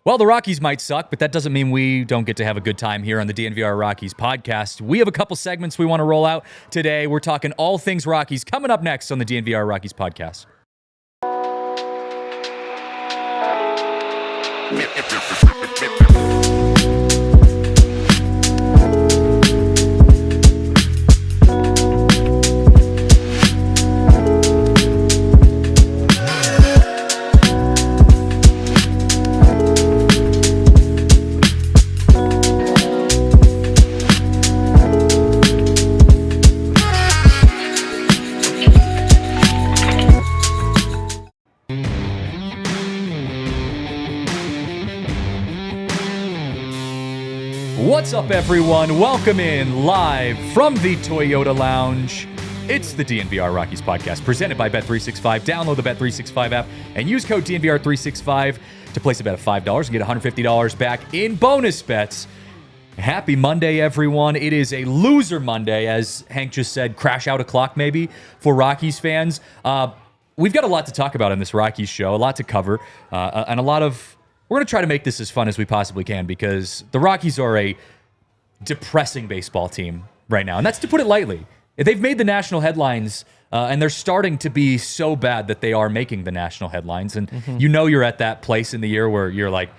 Well, the Rockies might suck, but that doesn't mean we don't get to have a good time here on the DNVR Rockies podcast. We have a couple segments we want to roll out today. We're talking all things Rockies coming up next on the DNVR Rockies podcast. What's up, everyone? Welcome in live from the Toyota Lounge. It's the DNVR Rockies podcast presented by Bet365. Download the Bet365 app and use code DNVR365 to place a bet of $5 and get $150 back in bonus bets. Happy Monday, everyone. It is a loser Monday, as Hank just said, crash out a clock maybe for Rockies fans. We've got a lot to talk about in this Rockies show, a lot to cover, and a lot of... We're going to try to make this as fun as we possibly can because the Rockies are a depressing baseball team right now. And that's to put it lightly. They've made the national headlines, and they're starting to be so bad that they are making the national headlines. And you know you're at that place in the year where you're like,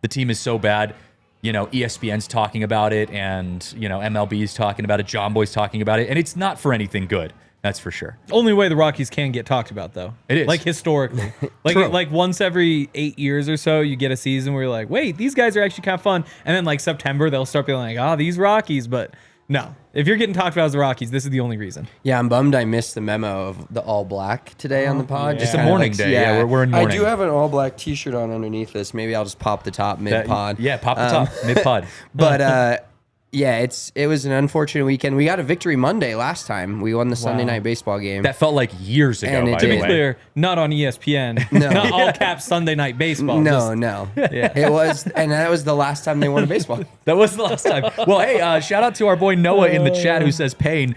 the team is so bad. You know, ESPN's talking about it, and, you know, MLB's talking about it, John Boy's talking about it, and it's not for anything good. That's for sure. Only way the Rockies can get talked about, though. It is. Like, historically. like once every 8 years or so, you get a season where you're like, wait, these guys are actually kind of fun. And then, like, September, they'll start being like, oh, these Rockies. But no. If you're getting talked about as the Rockies, this is the only reason. Yeah, I'm bummed I missed the memo of the all black today on the pod. Yeah. Just a morning day. Yeah, we're in morning. I do have an all black t-shirt on underneath this. Maybe I'll just pop the top mid-pod. Yeah, pop the top mid-pod. But, yeah, it was an unfortunate weekend. We got a victory Monday last time. We won the Sunday night baseball game. That felt like years ago, And by it the To be way. clear, not on ESPN. No. Not all caps Sunday night baseball. No. Yeah. It was, and that was the last time they won a baseball. That was the last time. Well, hey, shout out to our boy Noah in the chat who says pain.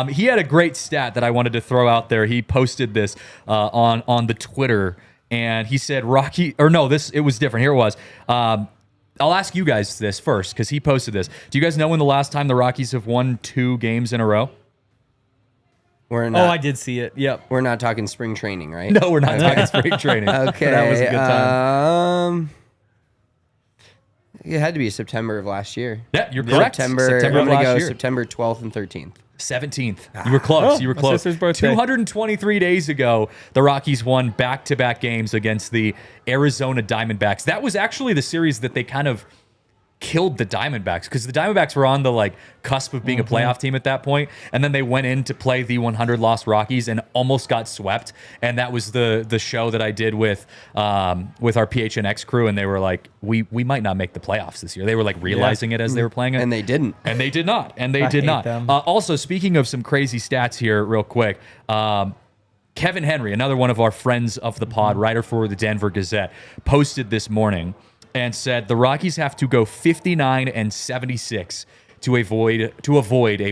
He had a great stat that I wanted to throw out there. He posted this on the Twitter, and he said it was different. Here it was. I'll ask you guys this first because he posted this. Do you guys know when the last time the Rockies have won 2 games in a row? We're not, I did see it. Yep. We're not talking spring training, right? No, we're not talking spring training. Okay. That was a good time. It had to be September of last year. Yeah, you're correct. September of I'm gonna last go year. September 12th and 13th. 17th. You were close. You were my close. sister's birthday. 223 days ago, the Rockies won back-to-back games against the Arizona Diamondbacks. That was actually the series that they kind of killed the Diamondbacks because the Diamondbacks were on the cusp of being a playoff team at that point, and then they went in to play the 100-loss Rockies and almost got swept. And that was the show that I did with our PHNX crew, and they were like, we might not make the playoffs this year. They were realizing it as they were playing it, And they didn't. and they did not. And they I did hate not. them. Also, speaking of some crazy stats here, real quick. Kevin Henry, another one of our friends of the pod, writer for the Denver Gazette, posted this morning and said the Rockies have to go 59-76 to avoid a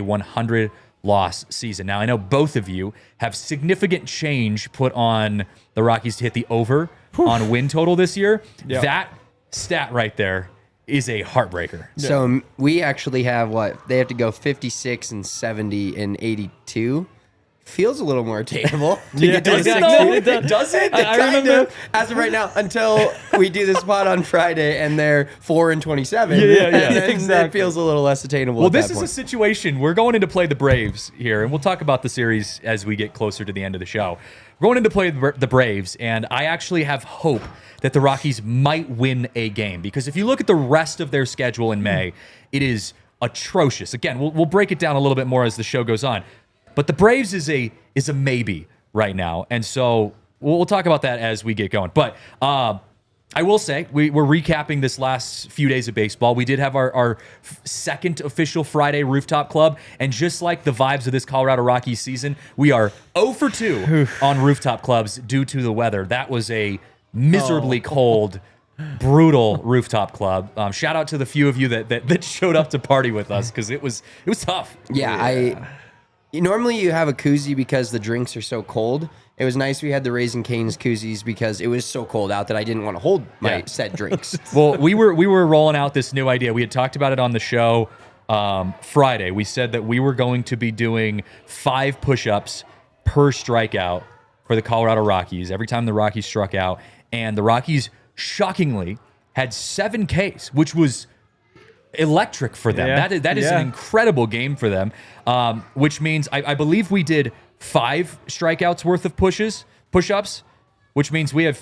100-loss season. Now, I know both of you have significant change put on the Rockies to hit the over on win total this year. Yep. That stat right there is a heartbreaker. So we actually have they have to go 56 and 70 and 82. Feels a little more attainable to get to the Does it 60. though? It doesn't? I Kind remember. of, as of right now, until we do this pod on Friday and they're 4-27. Yeah, And then exactly. it feels a little less attainable. Well, at this that is a point. situation. We're going in to play the Braves here, and we'll talk about the series as we get closer to the end of the show. We're going in to play the Braves, and I actually have hope that the Rockies might win a game because if you look at the rest of their schedule in May, it is atrocious. Again, we'll break it down a little bit more as the show goes on. But the Braves is a maybe right now, and so we'll talk about that as we get going. But I will say we're recapping this last few days of baseball. We did have our second official Friday Rooftop Club, and just like the vibes of this Colorado Rockies season, we are 0 for 2 on Rooftop Clubs due to the weather. That was a miserably cold, brutal Rooftop Club. Shout out to the few of you that showed up to party with us because it was tough. Normally you have a koozie because the drinks are so cold. It was nice we had the Raisin Cane's koozies because it was so cold out that I didn't want to hold my set drinks. Well, we were rolling out this new idea. We had talked about it on the show Friday. We said that we were going to be doing 5 push-ups per strikeout for the Colorado Rockies every time the Rockies struck out. And the Rockies, shockingly, had 7 Ks, which was electric for them. Yeah. That is an incredible game for them, which means I believe we did 5 strikeouts worth of push-ups, which means we have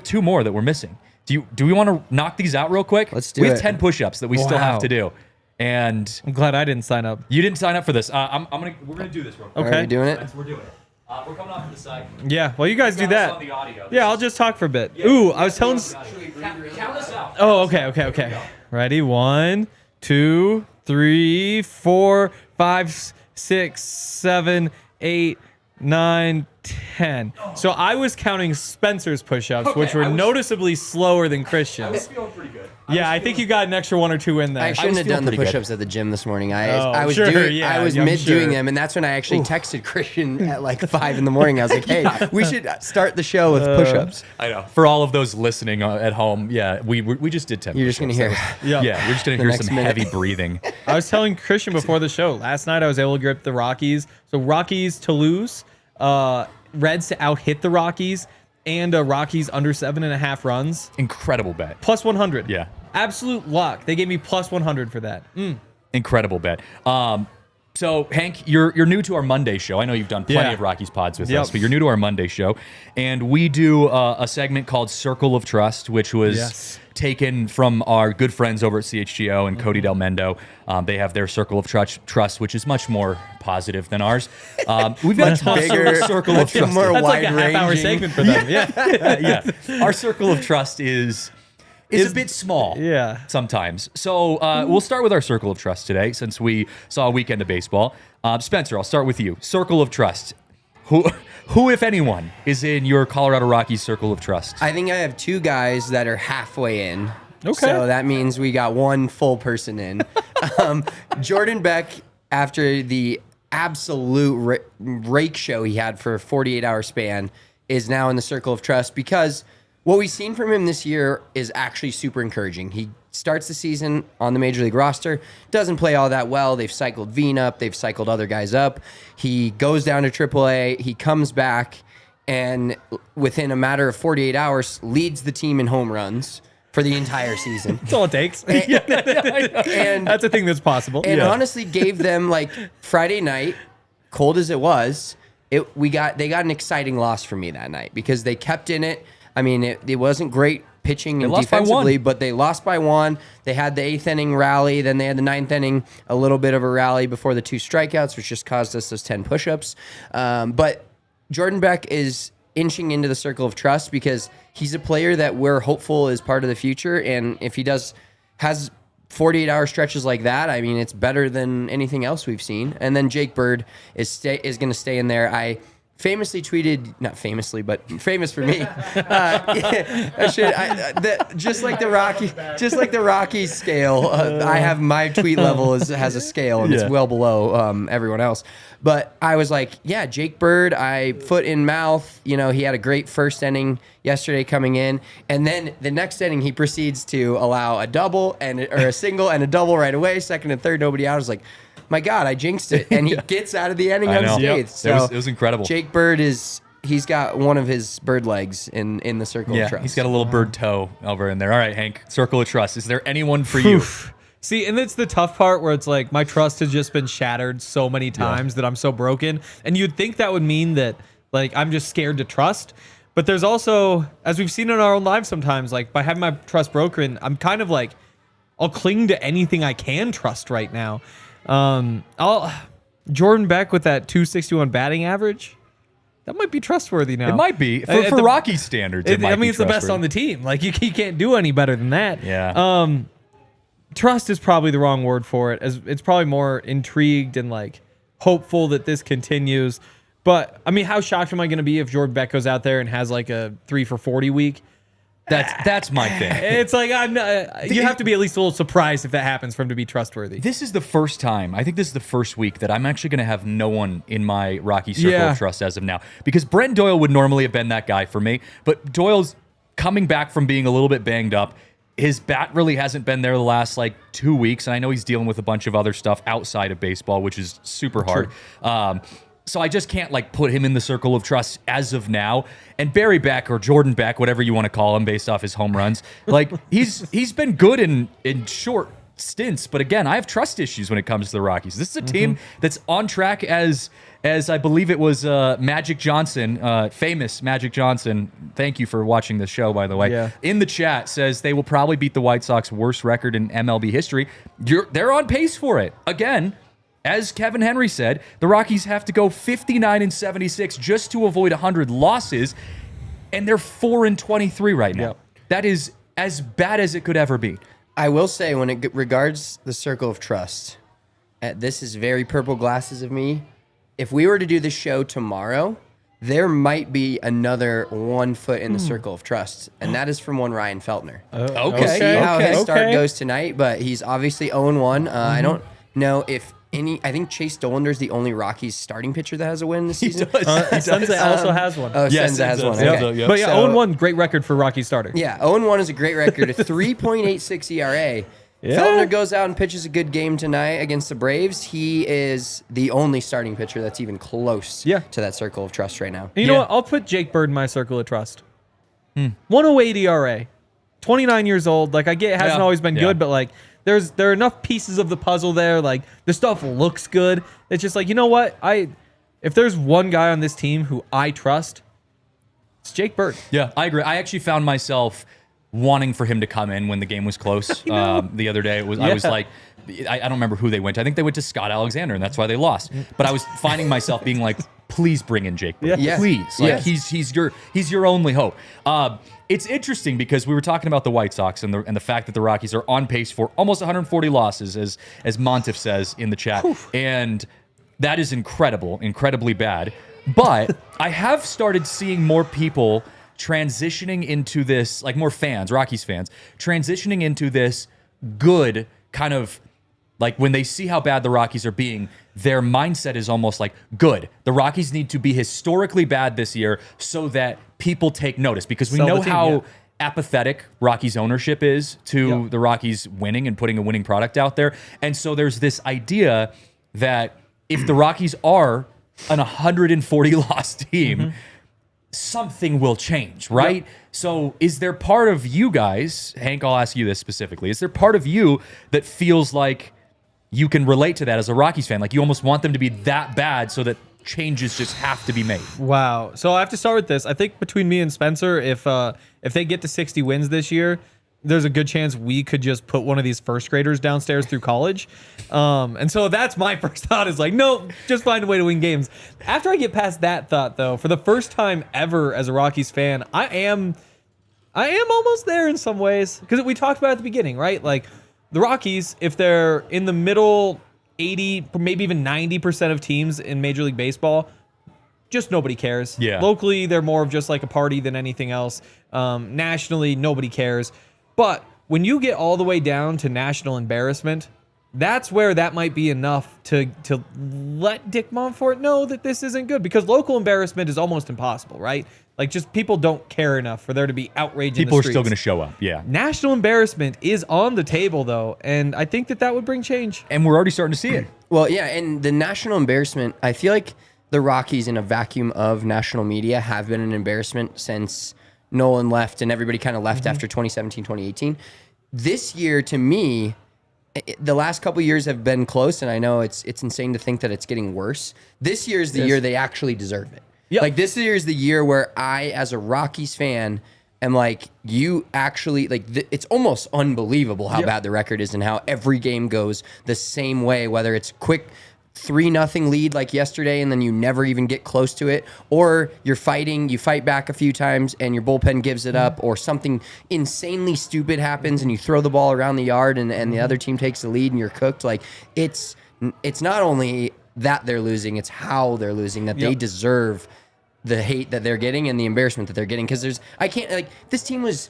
2 more that we're missing. Do we want to knock these out real quick? Let's do We it. have 10 push-ups that we still have to do. And I'm glad I didn't sign up. you didn't sign up for this. We're gonna do this real quick. Okay. Are we doing it? We're doing it. We're coming off to the side. Yeah, well, you guys do Got us that. on the audio. Yeah, I'll just talk for a bit. Ooh, I was telling... Count us out. Oh, okay. Ready? 1, 2, 3, 4, 5, 6, 7, 8, 9, 10. So I was counting Spencer's push-ups, Okay, which were I was- noticeably slower than I was Christian's. feeling pretty good. Yeah, I think you got an extra 1 or 2 in there. I shouldn't have feeling done the pretty good. push-ups at the gym this morning. Oh, I was sure, doing, yeah, I was I'm mid doing sure. them, and that's when I actually texted Christian at like 5 in the morning. I was like, "Hey, we should start the show with push-ups." I know. For all of those listening at home, we just did 10. You're just gonna push-ups. hear. Yeah. Yeah, we're just gonna The hear next some minute. heavy breathing. I was telling Christian before the show. Last night I was able to grip the Rockies. So Rockies to lose, Reds to out-hit the Rockies, and Rockies under 7.5 runs. Incredible bet. Plus 100. Yeah. Absolute luck. They gave me plus 100 for that. Incredible bet. So Hank, you're new to our Monday show. I know you've done plenty Yeah. of Rockies pods with Yep. us, but you're new to our Monday show, and we do a segment called Circle of Trust, which was Yes. taken from our good friends over at CHGO and Cody Del Mendo. They have their Circle of Trust, which is much more positive than ours. We've got a bigger, Circle of much Trust. more That's like a half-hour wide-ranging. segment for them. Yeah. Yeah, our Circle of Trust is a bit small. Yeah. Sometimes. So we'll start with our Circle of Trust today, since we saw a weekend of baseball. Spencer, I'll start with you. Circle of Trust. Who, if anyone, is in your Colorado Rockies Circle of Trust? I think I have 2 guys that are halfway in. Okay. So that means we got 1 full person in. Jordan Beck, after the absolute rake show he had for a 48-hour span, is now in the Circle of Trust because what we've seen from him this year is actually super encouraging. He starts the season on the Major League roster, doesn't play all that well. They've cycled Veen up. They've cycled other guys up. He goes down to AAA. He comes back, and within a matter of 48 hours, leads the team in home runs for the entire season. That's all it takes. And That's a thing that's possible. and honestly gave them, like, Friday night, cold as it was, they got an exciting loss for me that night because they kept in it. I mean, it wasn't great pitching and lost by defensively, 1. but they lost by 1. They had the 8th inning rally, then they had the 9th inning, a little bit of a rally before the 2 strikeouts, which just caused us those 10 push-ups. But Jordan Beck is inching into the Circle of Trust because he's a player that we're hopeful is part of the future, and if he has 48-hour stretches like that, I mean, it's better than anything else we've seen. And then Jake Bird is going to stay in there. I famously tweeted, not famously, but famous for me. Just like the Rockies scale, I have my tweet level has a scale and it's well below everyone else. But I was like, yeah, Jake Bird, foot in mouth. You know, he had a great first inning yesterday coming in, and then the next inning he proceeds to allow a double or a single and a double right away. Second and third, nobody out. I was like, my God, I jinxed it. And he gets out of the inning I know. unscathed. Yep. So It was incredible. Jake Bird he's got one of his bird legs in the Circle of Trust. He's got a little bird toe over in there. All right, Hank, Circle of Trust. Is there anyone for you? See, and it's the tough part where it's like my trust has just been shattered so many times that I'm so broken. And you'd think that would mean that, like, I'm just scared to trust. But there's also, as we've seen in our own lives sometimes, like, by having my trust broken, I'm kind of like, I'll cling to anything I can trust right now. Jordan Beck with that 261 batting average, that might be trustworthy now. It might be. For Rocky standards, it might I mean, be it's the best on the team. Like, you can't do any better than that. Yeah. Trust is probably the wrong word for it, as it's probably more intrigued and like hopeful that this continues. But I mean, how shocked am I going to be if Jordan Beck goes out there and has like a 3 for 40 week? That's my thing. It's like I'm not, you have to be at least a little surprised if that happens for him to be trustworthy. This is the first time, I think this is the first week that I'm actually going to have no one in my Rocky circle of trust as of now. Because Brent Doyle would normally have been that guy for me, but Doyle's coming back from being a little bit banged up. His bat really hasn't been there the last 2 weeks, and I know he's dealing with a bunch of other stuff outside of baseball, which is super hard. So I just can't put him in the circle of trust as of now. And Barry Beck or Jordan Beck, whatever you want to call him based off his home runs, he's been good in short stints. But again, I have trust issues when it comes to the Rockies. This is a team that's on track as I believe it was Magic Johnson, famous Magic Johnson. Thank you for watching this show, by the way. Yeah. In the chat says they will probably beat the White Sox worst record in MLB history. They're on pace for it. Again, as Kevin Henry said, the Rockies have to go 59-76 just to avoid 100 losses, and they're 4-23 right now. Yep. That is as bad as it could ever be. I will say, when it regards the circle of trust, this is very purple glasses of me. If we were to do this show tomorrow, there might be another 1 foot in the circle of trust, and that is from one Ryan Feltner. Okay. We'll see how his start goes tonight, but he's obviously 0-1. I don't know if I think Chase Dolander's the only Rockies starting pitcher that has a win this season. Senza also has one. Oh, Senza has one. Senza, Okay. yep. But 0-1, great record for Rocky starter. Yeah, 0-1 is a great record. A 3.86 ERA. Feltner goes out and pitches a good game tonight against the Braves. He is the only starting pitcher that's even close to that circle of trust right now. And you know what? I'll put Jake Bird in my circle of trust. 108 ERA. 29 years old. I get it hasn't always been good, but there are enough pieces of the puzzle there. The stuff looks good. It's just you know what? If there's one guy on this team who I trust, it's Jake Bird. Yeah, I agree. I actually found myself wanting for him to come in when the game was close. The other day, I was I don't remember who they went to. I think they went to Scott Alexander, and that's why they lost. But I was finding myself being please bring in Jake Bird. Yeah. Please. He's your only hope. It's interesting because we were talking about the White Sox and the fact that the Rockies are on pace for almost 140 losses, as Montif says in the chat. And that is incredibly bad. But I have started seeing more people transitioning into this, more fans, Rockies fans, transitioning into this good kind of, when they see how bad the Rockies are being, their mindset is almost good. The Rockies need to be historically bad this year so that people take notice, because we know how apathetic Rockies ownership is to the Rockies winning and putting a winning product out there. And so there's this idea that if the Rockies are an 140 loss team, something will change, right? Yep. So is there part of you guys, Hank, I'll ask you this specifically, is there part of you that feels like you can relate to that as a Rockies fan? You almost want them to be that bad so that changes just have to be made. Wow. So I have to start with this. I think between me and Spencer, if they get to 60 wins this year, there's a good chance we could just put one of these first graders downstairs through college. And so that's my first thought is no, just find a way to win games. After I get past that thought, though, for the first time ever as a Rockies fan, I am almost there in some ways, because we talked about it at the beginning, right? The Rockies, if they're in the middle 80, maybe even 90% of teams in Major League Baseball, just nobody cares. Yeah. Locally, they're more of just a party than anything else. Nationally, nobody cares. But when you get all the way down to national embarrassment, that's where that might be enough to let Dick Monfort know that this isn't good, because local embarrassment is almost impossible, right? Just people don't care enough for there to be outrage in the streets. People are still going to show up, yeah. National embarrassment is on the table, though, and I think that would bring change. And we're already starting to see it. Well, yeah, and the national embarrassment, I feel like the Rockies in a vacuum of national media have been an embarrassment since Nolan left and everybody kind of left after 2017, 2018. This year, to me, the last couple of years have been close, and I know it's insane to think that it's getting worse. This year is the year they actually deserve it. Yep. This year is the year where I, as a Rockies fan, am you actually, it's almost unbelievable how bad the record is and how every game goes the same way, whether it's quick 3-0 lead like yesterday and then you never even get close to it, or you fight back a few times and your bullpen gives it up, or something insanely stupid happens and you throw the ball around the yard and the other team takes the lead and you're cooked. It's not only that they're losing, it's how they're losing, that they deserve the hate that they're getting and the embarrassment that they're getting. Because this team was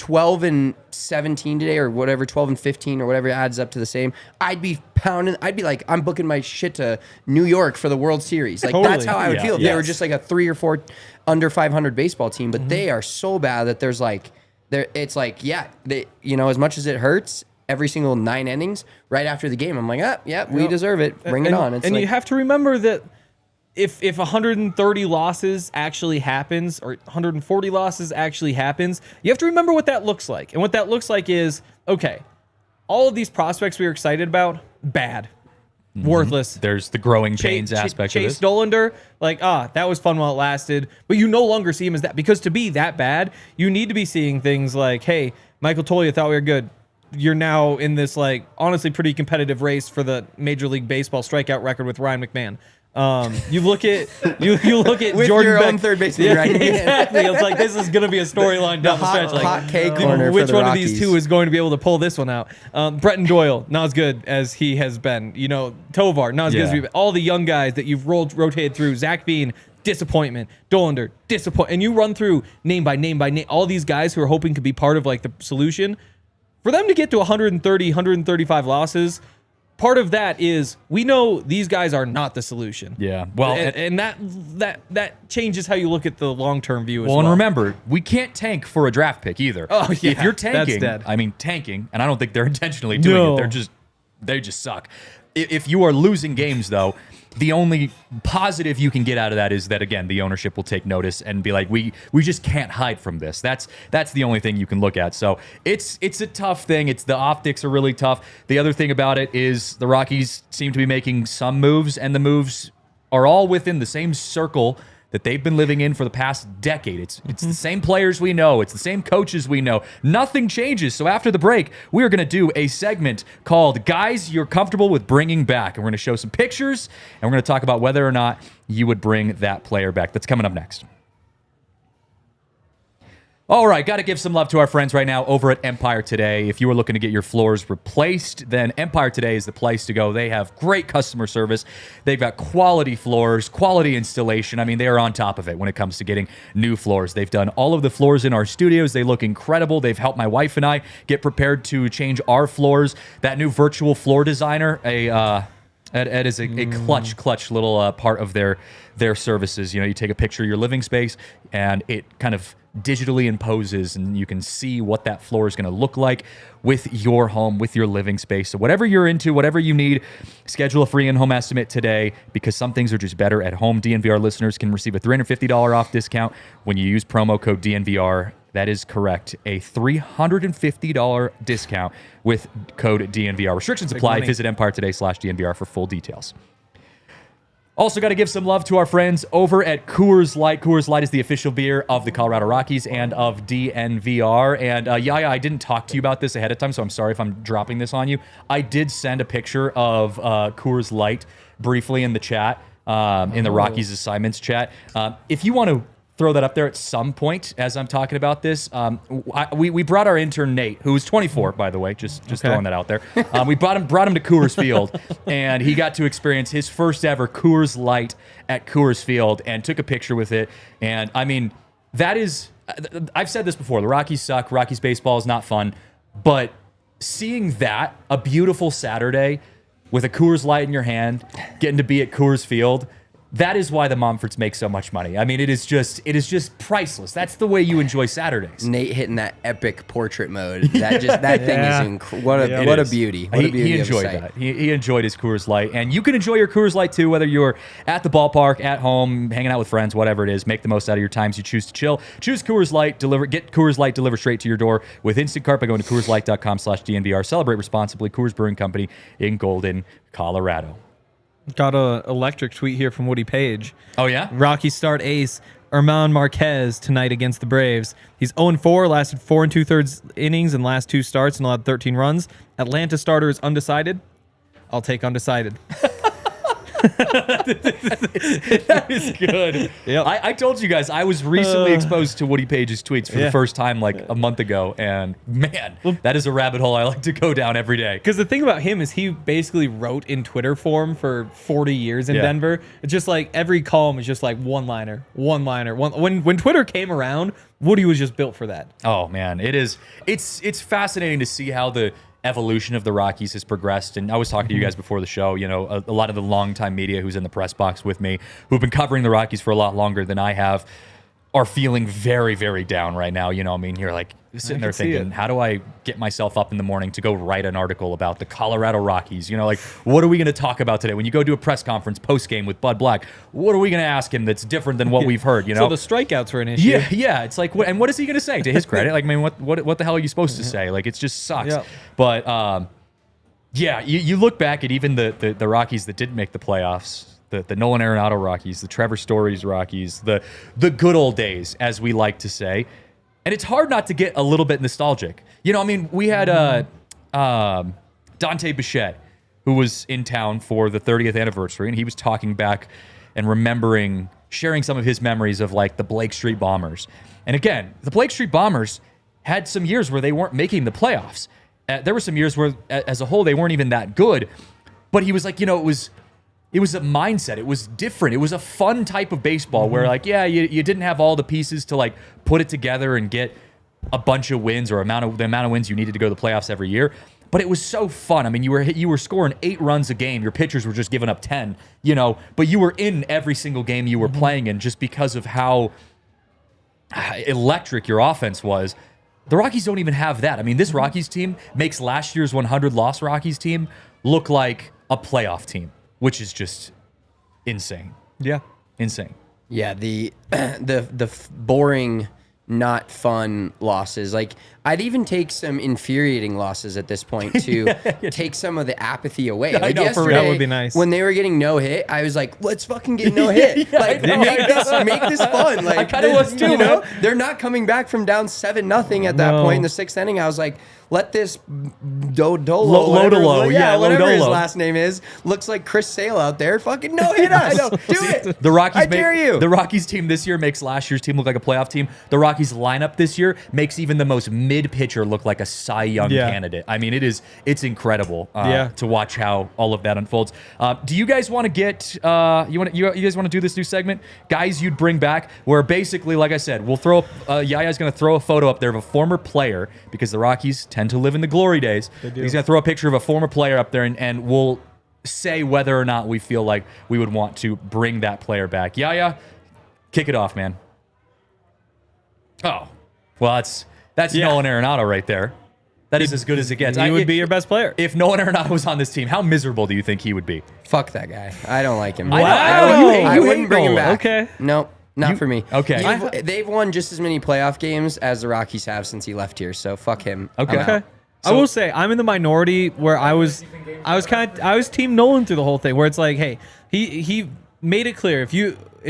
12 and 17 today or whatever, 12 and 15 or whatever adds up to the same, I'd be pounding. I'd be like, I'm booking my shit to New York for the World Series. Like Totally. that's how I would feel if they were just like a 3 or 4 under 500 baseball team. But they are so bad that there's like, it's like, yeah, they, you know, as much as it hurts, every single 9 innings right after the game, I'm like, we deserve it. Bring it on. It's and like, you have to remember that if 130 losses actually happens or 140 losses actually happens, you have to remember what that looks like. And what that looks like is, okay, all of these prospects we were excited about, bad. Worthless. There's the growing pains aspect of it. Chase Dollander, like, that was fun while it lasted, but you no longer see him as that. Because to be that bad, you need to be seeing things like, hey, Michael Toglia thought we were good. You're now in this, like, honestly pretty competitive race for the Major League Baseball strikeout record with Ryan McMahon. You look at with Jordan your Beck, own third baseman, right? exactly. It's like this is going to be a storyline down the stretch. Like, hot K corner. which for the one Rockies. of these two is going to be able to pull this one out? Bretton Doyle, not as good as he has been. You know, Tovar, not as good as we've been. All the young guys that you've rotated through. Zach Bean, disappointment. Dollander, disappointment. And you run through name by name by name all these guys who are hoping could be part of like the solution. For them to get to 130, 135 losses, part of that is we know these guys are not the solution. Yeah. Well, and that changes how you look at the long-term view as well. and remember, we can't tank for a draft pick either. Oh, yeah, if you're that's tanking, dead. I mean tanking, and I don't think they're intentionally doing No. it. They just suck. If you are losing games, though, the only positive you can get out of that is that, again, the ownership will take notice and be like, we just can't hide from this. That's the only thing you can look at. So it's a tough thing. The optics are really tough. The other thing about it is the Rockies seem to be making some moves, and the moves are all within the same circle that they've been living in for the past decade. It's the same players we know. It's the same coaches we know. Nothing changes. So after the break, we are going to do a segment called Guys You're Comfortable with Bringing Back. And we're going to show some pictures, and we're going to talk about whether or not you would bring that player back. That's coming up next. All right, got to give some love to our friends right now over at Empire Today. If you are looking to get your floors replaced, then Empire Today is the place to go. They have great customer service. They've got quality floors, quality installation. I mean, they are on top of it when it comes to getting new floors. They've done all of the floors in our studios. They look incredible. They've helped my wife and I get prepared to change our floors. That new virtual floor designer, Ed is a clutch little part of their services. You know, you take a picture of your living space, and it kind of digitally imposes, and you can see what that floor is going to look like with your home, with your living space. So whatever you're into, whatever you need, schedule a free in-home estimate today, because some things are just better at home. DNVR listeners can receive a $350 off discount when you use promo code DNVR. That is correct. A $350 discount with code DNVR. Restrictions apply. Visit EmpireToday.com/DNVR for full details. Also got to give some love to our friends over at Coors Light. Coors Light is the official beer of the Colorado Rockies and of DNVR. And Yaya, I didn't talk to you about this ahead of time, so I'm sorry if I'm dropping this on you. I did send a picture of Coors Light briefly in the chat, in the Rockies assignments chat. If you want to throw that up there at some point as I'm talking about this. We brought our intern Nate, who's 24, by the way, just throwing that out there. We brought him to Coors Field, and he got to experience his first ever Coors Light at Coors Field and took a picture with it. And I mean, that is, I've said this before, the Rockies suck, Rockies baseball is not fun, but seeing that, a beautiful Saturday with a Coors Light in your hand, getting to be at Coors Field, that is why the Momforts make so much money. I mean, it is just priceless. That's the way you enjoy Saturdays. Nate hitting that epic portrait mode. That thing is what a beauty. What a beauty. He enjoyed that. He enjoyed his Coors Light, and you can enjoy your Coors Light too, whether you're at the ballpark, at home, hanging out with friends, whatever it is. Make the most out of your times you choose to chill. Choose Coors Light. Get Coors Light delivered straight to your door with Instacart by going to CoorsLight.com/DNVR. Celebrate responsibly. Coors Brewing Company in Golden, Colorado. Got a electric tweet here from Woody Page. Oh, yeah? Rockies start ace Herman Marquez tonight against the Braves. He's 0-4, lasted 4 2/3 innings in last 2 starts and allowed 13 runs. Atlanta starter is undecided. I'll take undecided. That is good. Yep. I told you guys I was recently exposed to Woody Page's tweets for the first time like a month ago, and man, that is a rabbit hole I like to go down every day. Because the thing about him is he basically wrote in Twitter form for 40 years in Denver. It's just like every column is just like one-liner. When Twitter came around, Woody was just built for that. Oh man, it's fascinating to see how the evolution of the Rockies has progressed. And I was talking to you guys before the show, you know, a lot of the longtime media who's in the press box with me, who've been covering the Rockies for a lot longer than I have, are feeling very, very down right now. You know, I mean, you're like sitting there thinking, how do I get myself up in the morning to go write an article about the Colorado Rockies? You know, like, what are we going to talk about today? When you go do a press conference post-game with Bud Black, what are we going to ask him that's different than what we've heard, you know? So the strikeouts were an issue. Yeah. It's like, and what is he going to say? To his credit, like, I mean, what the hell are you supposed to say? Like, it just sucks. Yeah. But, you look back at even the Rockies that didn't make the playoffs, the Nolan Arenado Rockies, the Trevor Stories Rockies, the good old days, as we like to say. And it's hard not to get a little bit nostalgic. You know, I mean, we had Dante Bichette, who was in town for the 30th anniversary, and he was talking back and remembering, sharing some of his memories of like the Blake Street Bombers. And again, the Blake Street Bombers had some years where they weren't making the playoffs. There were some years where, as a whole, they weren't even that good. But he was like, you know, it was a mindset. It was different. It was a fun type of baseball where, like, you didn't have all the pieces to like put it together and get a bunch of wins or the amount of wins you needed to go to the playoffs every year. But it was so fun. I mean, you were scoring 8 runs a game. Your pitchers were just giving up 10. You know, but you were in every single game you were playing in just because of how electric your offense was. The Rockies don't even have that. I mean, this Rockies team makes last year's 100-loss Rockies team look like a playoff team, which is just insane. Yeah. Insane. Yeah, the boring, not fun losses. Like, I'd even take some infuriating losses at this point to take some of the apathy away. Like know, for real. That would be nice. When they were getting no hit, I was like, let's fucking get no hit. Like, make this fun. Like, I kind of was too, you know, man. they're not coming back from down 7-0 at that point in the 6th inning. I was like, let this Lodolo, whatever his Lodolo. last name is, looks like Chris Sale out there. Fucking no hit us. Do it. The Rockies I dare you. The Rockies team this year makes last year's team look like a playoff team. The Rockies lineup this year makes even the most mid pitcher look like a Cy Young candidate. I mean, it's incredible to watch how all of that unfolds. Do you guys want to get you guys want to do this new segment, guys you'd bring back, where basically, like I said, we'll throw Yaya's going to throw a photo up there of a former player, because the Rockies tend to live in the glory days. He's going to throw a picture of a former player up there, and we'll say whether or not we feel like we would want to bring that player back. Yaya, kick it off, man. Oh, well, that's Nolan Arenado right there. That is as good as it gets. He would be your best player. If Nolan Arenado was on this team, how miserable do you think he would be? Fuck that guy. I don't like him. Wow. I You wouldn't hate bring him Nolan. back. Okay. Nope. Not for me. Okay. They've won just as many playoff games as the Rockies have since he left here. So fuck him. Okay. I'm out. I will say I'm in the minority where I was Team Nolan through the whole thing, where it's like, hey, he made it clear, if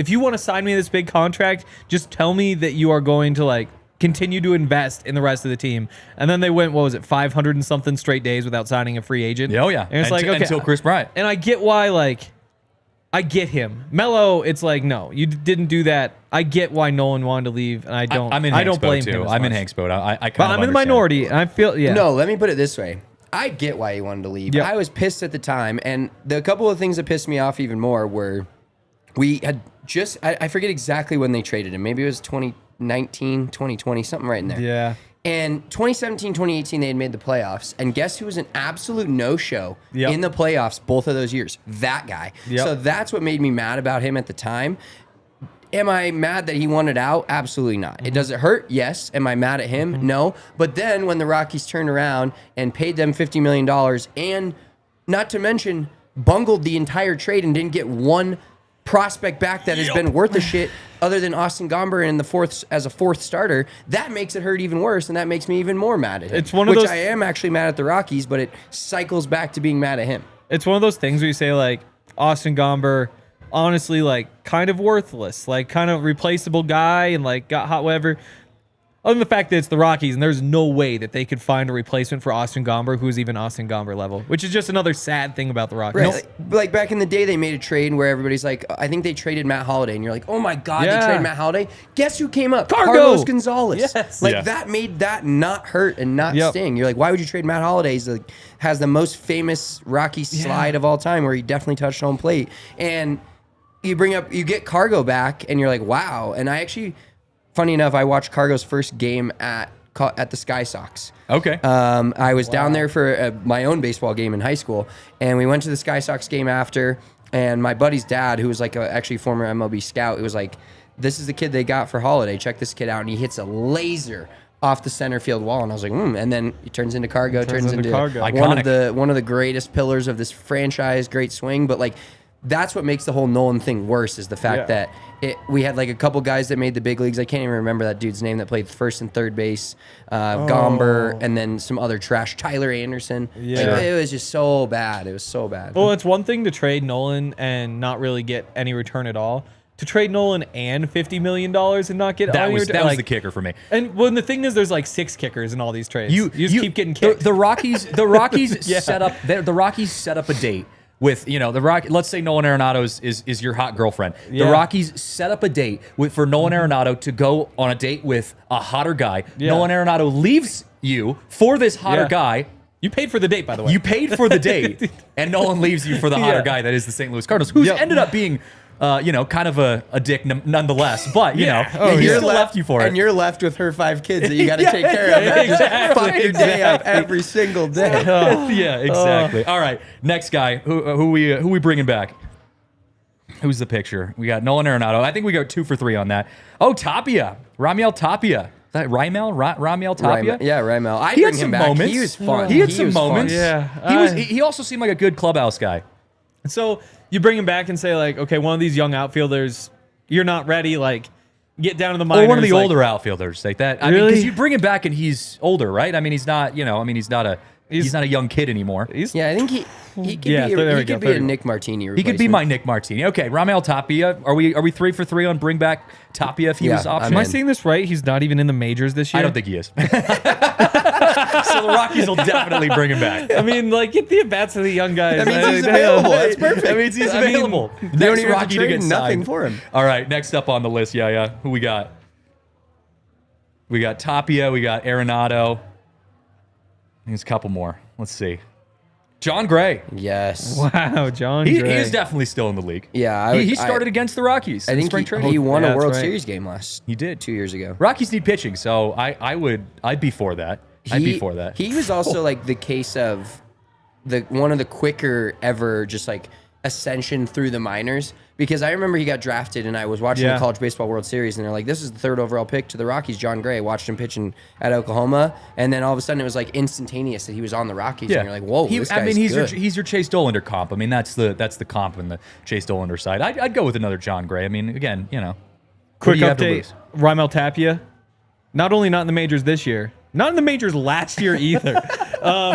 you want to sign me this big contract, just tell me that you are going to like continue to invest in the rest of the team. And then they went, what was it, 500 and something straight days without signing a free agent. Oh yeah. And it's like, okay, until Chris Bryant. and I get why, like, I get him. Melo, it's like, no, you didn't do that. I get why Nolan wanted to leave, and I don't. I'm in I Hank's don't blame boat him. too. as I'm in much. Hank's boat. I kind But of I'm in the understand. minority, and I feel No, let me put it this way. I get why he wanted to leave. Yep. I was pissed at the time, and the couple of things that pissed me off even more were we had just, I forget exactly when they traded him. Maybe it was 2019, 2020, something right in there. Yeah. And 2017, 2018, they had made the playoffs. And guess who was an absolute no-show Yep. in the playoffs both of those years? That guy. Yep. So that's what made me mad about him at the time. Am I mad that he wanted out? Absolutely not. Does it hurt? Yes. Am I mad at him? No. But then when the Rockies turned around and paid them $50 million and not to mention bungled the entire trade and didn't get one prospect back that has been worth a shit other than Austin Gomber in the fourth as a fourth starter, that makes it hurt even worse, and that makes me even more mad at him. It's one of which those- I am actually mad at the Rockies, but it cycles back to being mad at him. It's one of those things where you say, like, Austin Gomber, honestly, like, kind of worthless, like, kind of replaceable guy, and like got hot, whatever. Other than the fact that it's the Rockies, and there's no way that they could find a replacement for Austin Gomber who's even Austin Gomber level, which is just another sad thing about the Rockies. Right. Like back in the day, they made a trade where everybody's like, I think they traded Matt Holliday, and you're like, oh my God, they traded Matt Holliday. Guess who came up? Carlos Gonzalez. Yes. Like that made that not hurt and not sting. You're like, why would you trade Matt Holliday? He's like, has the most famous Rocky slide of all time where he definitely touched home plate. And you get Cargo back, and you're like, wow. And I actually... Funny enough, I watched Cargo's first game at the Sky Sox. Okay. I was down there for my own baseball game in high school, and we went to the Sky Sox game after, and my buddy's dad, who was like actually former MLB scout, it was like, this is the kid they got for Holiday. Check this kid out. And he hits a laser off the center field wall, and I was like, and then he turns into Cargo, turns into Cargo. one of the greatest pillars of this franchise, great swing, but like, that's what makes the whole Nolan thing worse is the fact that we had like a couple guys that made the big leagues. I can't even remember that dude's name that played first and third base, Gomber, and then some other trash, Tyler Anderson. Yeah. It was just so bad. It was so bad. Well, it's one thing to trade Nolan and not really get any return at all. To trade Nolan and $50 million and not get that any was return, that was the kicker for me. And well, the thing is, there's like 6 kickers in all these trades. You just keep getting kicked. The Rockies set up a date with, let's say Nolan Arenado is your hot girlfriend. Yeah. The Rockies set up a date for Nolan Arenado to go on a date with a hotter guy. Yeah. Nolan Arenado leaves you for this hotter guy. You paid for the date, by the way. You paid for the date, and Nolan leaves you for the hotter guy that is the St. Louis Cardinals, who's ended up being, kind of a dick nonetheless. But, he still left you for it. And you're left with her 5 kids that you got to take care of. And just fuck your day up every single day. Yeah, exactly. All right, next guy. Who we bringing back? Who's the picture? We got Nolan Arenado. I think we got 2 for 3 on that. Oh, Tapia. Ramiel Tapia. Is that Ramiel Tapia? Ramiel. I'd He had bring some him back. moments. He was fun. He had some moments. Yeah. He also seemed like a good clubhouse guy. So you bring him back and say, like, okay, one of these young outfielders, you're not ready, like, get down to the minors. Or one of the older outfielders like that. I mean, Really? because you bring him back and he's older, right? I mean, he's not, he's not a young kid anymore. I think he could be a Nick Martini replacement. He could be my Nick Martini. Okay, Ramiel Tapia. Are we 3 for 3 on bring back Tapia if he was option? Am I seeing this right? He's not even in the majors this year? I don't think he is. So the Rockies will definitely bring him back. I mean, like, get the at-bats of the young guys. That means he's available. That's perfect. That means he's available. They don't Next even have Rocky to to trade get nothing signed. for him. All right, next up on the list, Who we got? We got Tapia. We got Arenado. There's a couple more. Let's see. John Gray. Yes. Wow, John He Gray. is definitely still in the league. Yeah. He started against the Rockies. I in think spring training. he won a World right. Series game He did 2 years ago. Rockies need pitching, so I'd be for that. I'd be for that. He was also like the case of one of the quicker ever just like ascension through the minors, because I remember he got drafted and I was watching the College Baseball World Series and they're like, this is the 3rd overall pick to the Rockies, John Gray. Watched him pitching at Oklahoma, and then all of a sudden it was like instantaneous that he was on the Rockies, and you're like, whoa, this guy's good. He's your Chase Dollander comp. I mean, that's the comp in the Chase Dollander side. I'd go with another John Gray. I mean, again, Quick you have to update. lose? Ramiel Tapia, not only not in the majors this year, not in the majors last year either.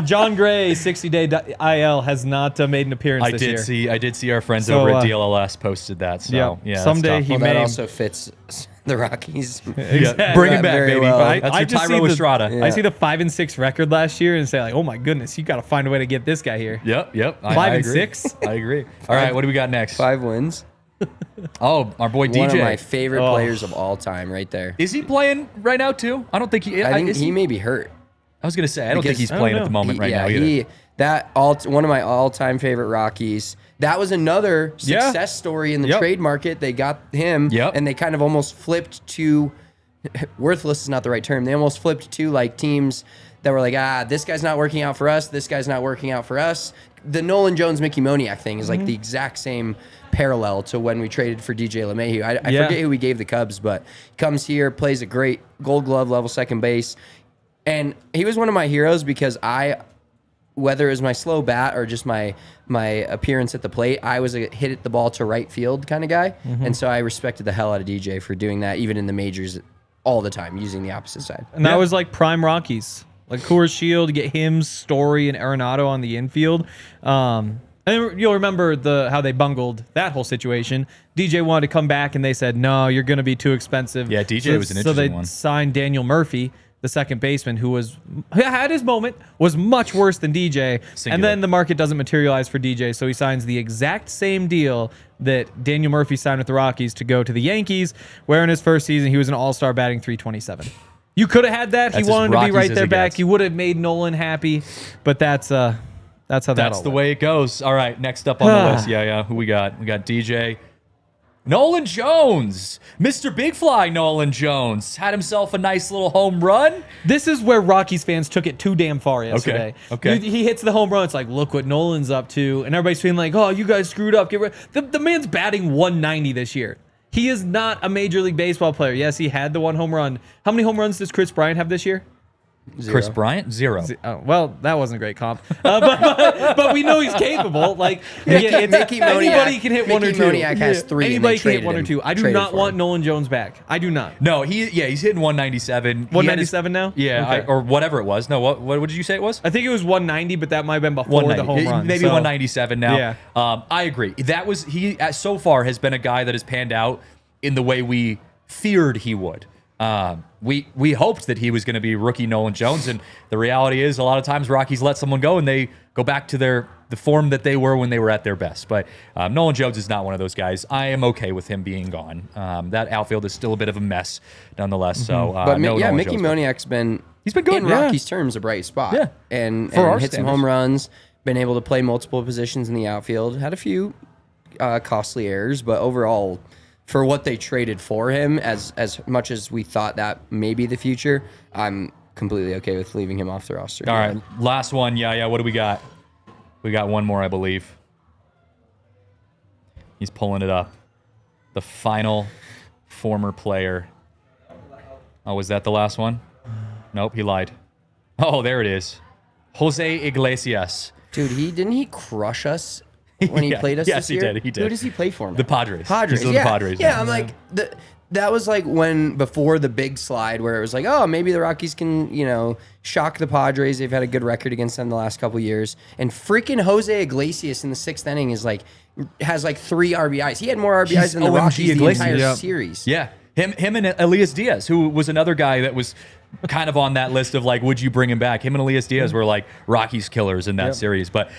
John Gray, 60-day IL, has not made an appearance this year. I did see our friends over at DLLS posted that. So yeah, someday that's he tough. That may. also fits the Rockies. Yeah, bring him back, Very baby. well. That's I your just see Tyro the- Estrada. I see the 5-6 record last year and say, like, oh my goodness, you got to find a way to get this guy here. Yep. 5-6. I agree. All right, what do we got next? 5 wins. Oh, our boy DJ. One of my favorite players of all time, right there. Is he playing right now too? I don't think he. I think is he may be hurt. I was gonna say I don't think Because- he's playing at the moment right now either. One of my all-time favorite Rockies. That was another success story in the trade market. They got him, and they kind of almost flipped to worthless is not the right term. They almost flipped to like teams that were like, this guy's not working out for us. This guy's not working out for us. The Nolan Jones Mickey Moniak thing is like the exact same parallel to when we traded for DJ LeMahieu. I forget who we gave the Cubs, but comes here, plays a great Gold Glove level second base. And he was one of my heroes because whether it was my slow bat or just my appearance at the plate, I was a hit the ball to right field kind of guy. And so I respected the hell out of DJ for doing that, even in the majors all the time, using the opposite side. And that was like prime Rockies. Like Coors Shield, get him, Story, and Arenado on the infield. And you'll remember how they bungled that whole situation. DJ wanted to come back, and they said, no, you're going to be too expensive. Yeah, DJ was an interesting one. So they signed Daniel Murphy, the second baseman, who had his moment, was much worse than DJ. Singular. And then the market doesn't materialize for DJ, so he signs the exact same deal that Daniel Murphy signed with the Rockies to go to the Yankees, where in his first season he was an all-star batting .327. You could have had that. That's he wanted to be Rockies right as there it back. gets. You would have made Nolan happy, but that's how That's the way it goes. All right, next up on the list. Yeah. Who we got? We got DJ. Nolan Jones. Mr. Big Fly Nolan Jones had himself a nice little home run. This is where Rockies fans took it too damn far yesterday. Okay. He hits the home run. It's like, look what Nolan's up to. And everybody's feeling like, oh, you guys screwed up. Get rid. The man's batting 190 this year. He is not a Major League Baseball player. Yes, he had the one home run. How many home runs does Chris Bryant have this year? 0. Chris Bryant, 0. Oh, well, that wasn't a great comp. But we know he's capable. Like, anybody can hit one or two. Moniak has 3. Anybody can hit one or two. I do not want Nolan Jones back. I do not. No, he's hitting 197. 197 now? Yeah, Okay. or whatever it was. No, what did you say it was? I think it was 190, but that might have been before the home run. Maybe so. 197 now. Yeah. I agree. He so far has been a guy that has panned out in the way we feared he would. We hoped that he was going to be rookie Nolan Jones, and the reality is a lot of times Rockies let someone go and they go back to the form that they were when they were at their best. But Nolan Jones is not one of those guys. I am okay with him being gone. That outfield is still a bit of a mess, nonetheless. So, But Nolan Mickey Jones. Moniak's been good, in yeah. Rockies terms a bright spot. Yeah. and For our hit some standards. home runs. Been able to play multiple positions in the outfield. Had a few costly errors, but overall, for what they traded for him, as much as we thought that may be the future, I'm completely okay with leaving him off the roster. All right, last one. Yeah. What do we got? We got one more, I believe. He's pulling it up. The final former player. Oh, was that the last one? Nope, he lied. Oh, there it is. Jose Iglesias. Dude, didn't he crush us when he Yeah. played us Yes, this year? he did. Who does he play for now? The Padres. Padres. He's on Yeah, the Padres. yeah. now. I'm like, that was like before the big slide where it was like, oh, maybe the Rockies can, shock the Padres. They've had a good record against them the last couple years. And freaking Jose Iglesias in the 6th inning has 3 RBIs. He had more RBIs He's than the OMG Rockies the Iglesias. entire Yep. series. Yeah. Him and Elias Diaz, who was another guy that was kind of on that list of would you bring him back? Him and Elias Diaz were Rockies killers in that series. But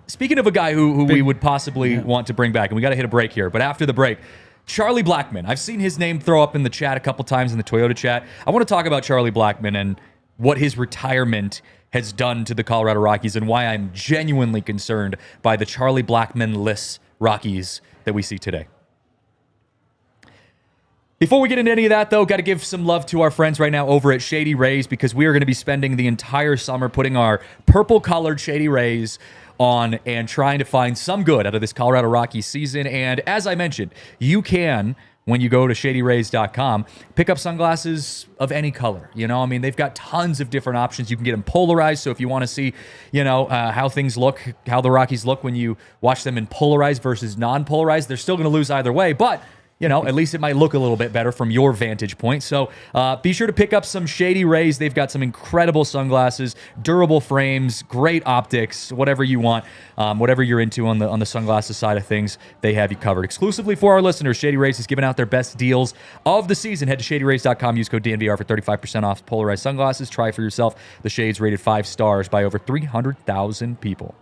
speaking of a guy who we would possibly want to bring back, and we got to hit a break here, but after the break, Charlie Blackmon. I've seen his name throw up in the chat a couple times in the Toyota chat. I want to talk about Charlie Blackmon and what his retirement has done to the Colorado Rockies and why I'm genuinely concerned by the Charlie Blackmon-less Rockies that we see today. Before we get into any of that, though, got to give some love to our friends right now over at Shady Rays because we are going to be spending the entire summer putting our purple-colored Shady Rays on and trying to find some good out of this Colorado Rockies season. And as I mentioned, you can, when you go to shadyrays.com, pick up sunglasses of any color. They've got tons of different options. You can get them polarized. So if you want to see, how things look, how the Rockies look when you watch them in polarized versus non-polarized, they're still going to lose either way. But at least it might look a little bit better from your vantage point. So be sure to pick up some Shady Rays. They've got some incredible sunglasses, durable frames, great optics, whatever you want, whatever you're into on the sunglasses side of things, they have you covered. Exclusively for our listeners, Shady Rays is giving out their best deals of the season. Head to shadyrays.com, use code DNVR for 35% off polarized sunglasses. Try for yourself. The shades rated 5 stars by over 300,000 people.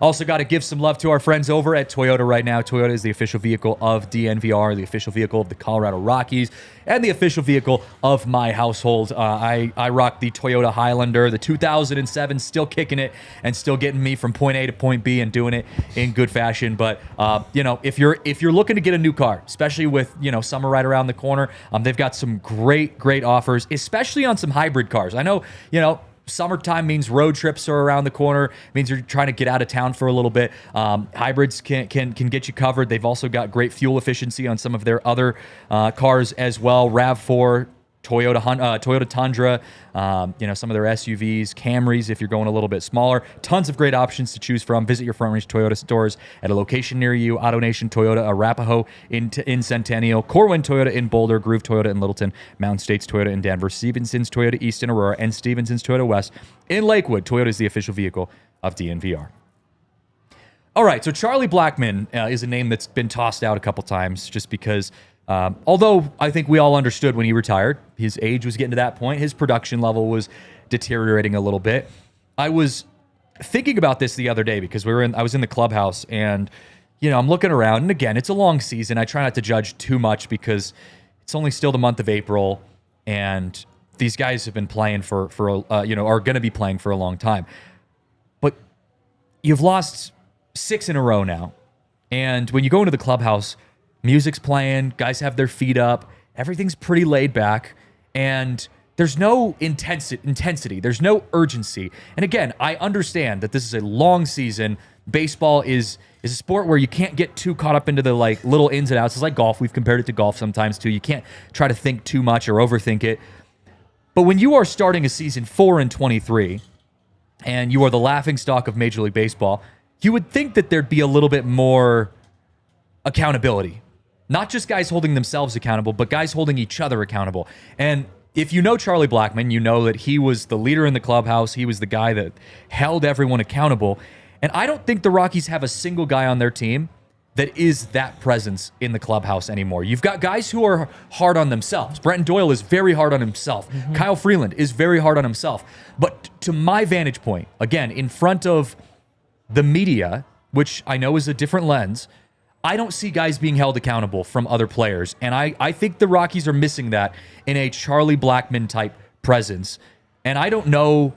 Also got to give some love to our friends over at Toyota right now. Toyota is the official vehicle of DNVR, the official vehicle of the Colorado Rockies, and the official vehicle of my household. I rock the Toyota Highlander, the 2007, still kicking it and still getting me from point A to point B and doing it in good fashion. But if you're looking to get a new car, especially with summer right around the corner, they've got some great offers, especially on some hybrid cars. I know summertime means road trips are around the corner, means you're trying to get out of town for a little bit. Hybrids can get you covered. They've also got great fuel efficiency on some of their other cars as well. RAV4, Toyota Tundra, some of their SUVs, Camrys if you're going a little bit smaller. Tons of great options to choose from. Visit your Front Range Toyota stores at a location near you. AutoNation Toyota, Arapahoe in Centennial, Corwin Toyota in Boulder, Groove Toyota in Littleton, Mountain States Toyota in Denver, Stevenson's Toyota East in Aurora, and Stevenson's Toyota West in Lakewood. Toyota is the official vehicle of DNVR. All right, so Charlie Blackmon is a name that's been tossed out a couple times just because, although I think we all understood when he retired, his age was getting to that point, his production level was deteriorating a little bit. I was thinking about this the other day because I was in the clubhouse and, I'm looking around, and again, it's a long season. I try not to judge too much because it's only still the month of April, and these guys have been playing are going to be playing for a long time. But you've lost 6 in a row now. And when you go into the clubhouse, music's playing, guys have their feet up, everything's pretty laid back, and there's no intensity, there's no urgency. And again, I understand that this is a long season. Baseball is a sport where you can't get too caught up into the little ins and outs. It's like golf. We've compared it to golf sometimes too. You can't try to think too much or overthink it. But when you are starting a season 4-23 and you are the laughingstock of Major League Baseball, you would think that there'd be a little bit more accountability. Not just guys holding themselves accountable, but guys holding each other accountable. And if you know Charlie Blackmon, you know that he was the leader in the clubhouse. He was the guy that held everyone accountable. And I don't think the Rockies have a single guy on their team that is that presence in the clubhouse anymore. You've got guys who are hard on themselves. Brenton Doyle is very hard on himself. Mm-hmm. Kyle Freeland is very hard on himself. But to my vantage point, again, in front of the media, which I know is a different lens, I don't see guys being held accountable from other players. And I think the Rockies are missing that in a Charlie Blackmon type presence. And I don't know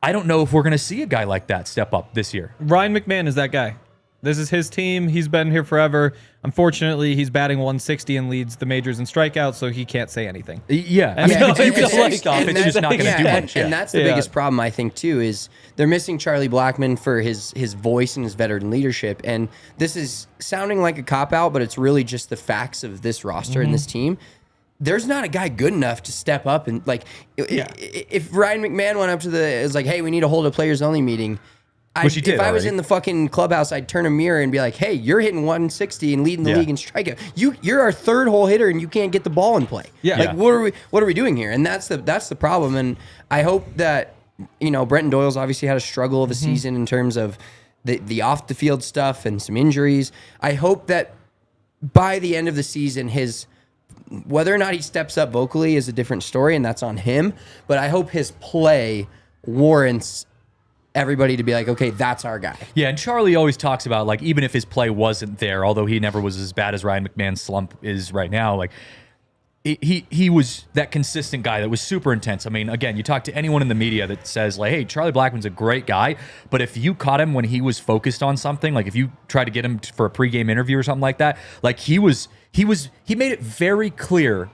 if we're going to see a guy like that step up this year. Ryan McMahon is that guy. This is his team. He's been here forever. Unfortunately, he's batting 160 and leads the majors in strikeouts, so he can't say anything. Yeah. I mean, you can say stuff. It's just not going to do much. And that's the biggest problem, I think, too, is they're missing Charlie Blackmon for his voice and his veteran leadership. And this is sounding like a cop-out, but it's really just the facts of this roster and this team. There's not a guy good enough to step up and, if Ryan McMahon went up to is like, hey, we need to hold a players-only meeting, if I was in the fucking clubhouse, I'd turn a mirror and be like, hey, you're hitting 160 and leading the league in strikeout. You're our third hole hitter and you can't get the ball in play. Yeah. What are we doing here? And that's the problem. And I hope that, Brenton Doyle's obviously had a struggle of a season in terms of the off the field stuff and some injuries. I hope that by the end of the season, whether or not he steps up vocally is a different story, and that's on him. But I hope his play warrants everybody to be like, okay, that's our guy. Yeah, and Charlie always talks about, even if his play wasn't there, although he never was as bad as Ryan McMahon's slump is right now, he was that consistent guy that was super intense. I mean, again, you talk to anyone in the media that says, hey, Charlie Blackmon's a great guy, but if you caught him when he was focused on something, if you try to get him for a pregame interview or something like that, he made it very clear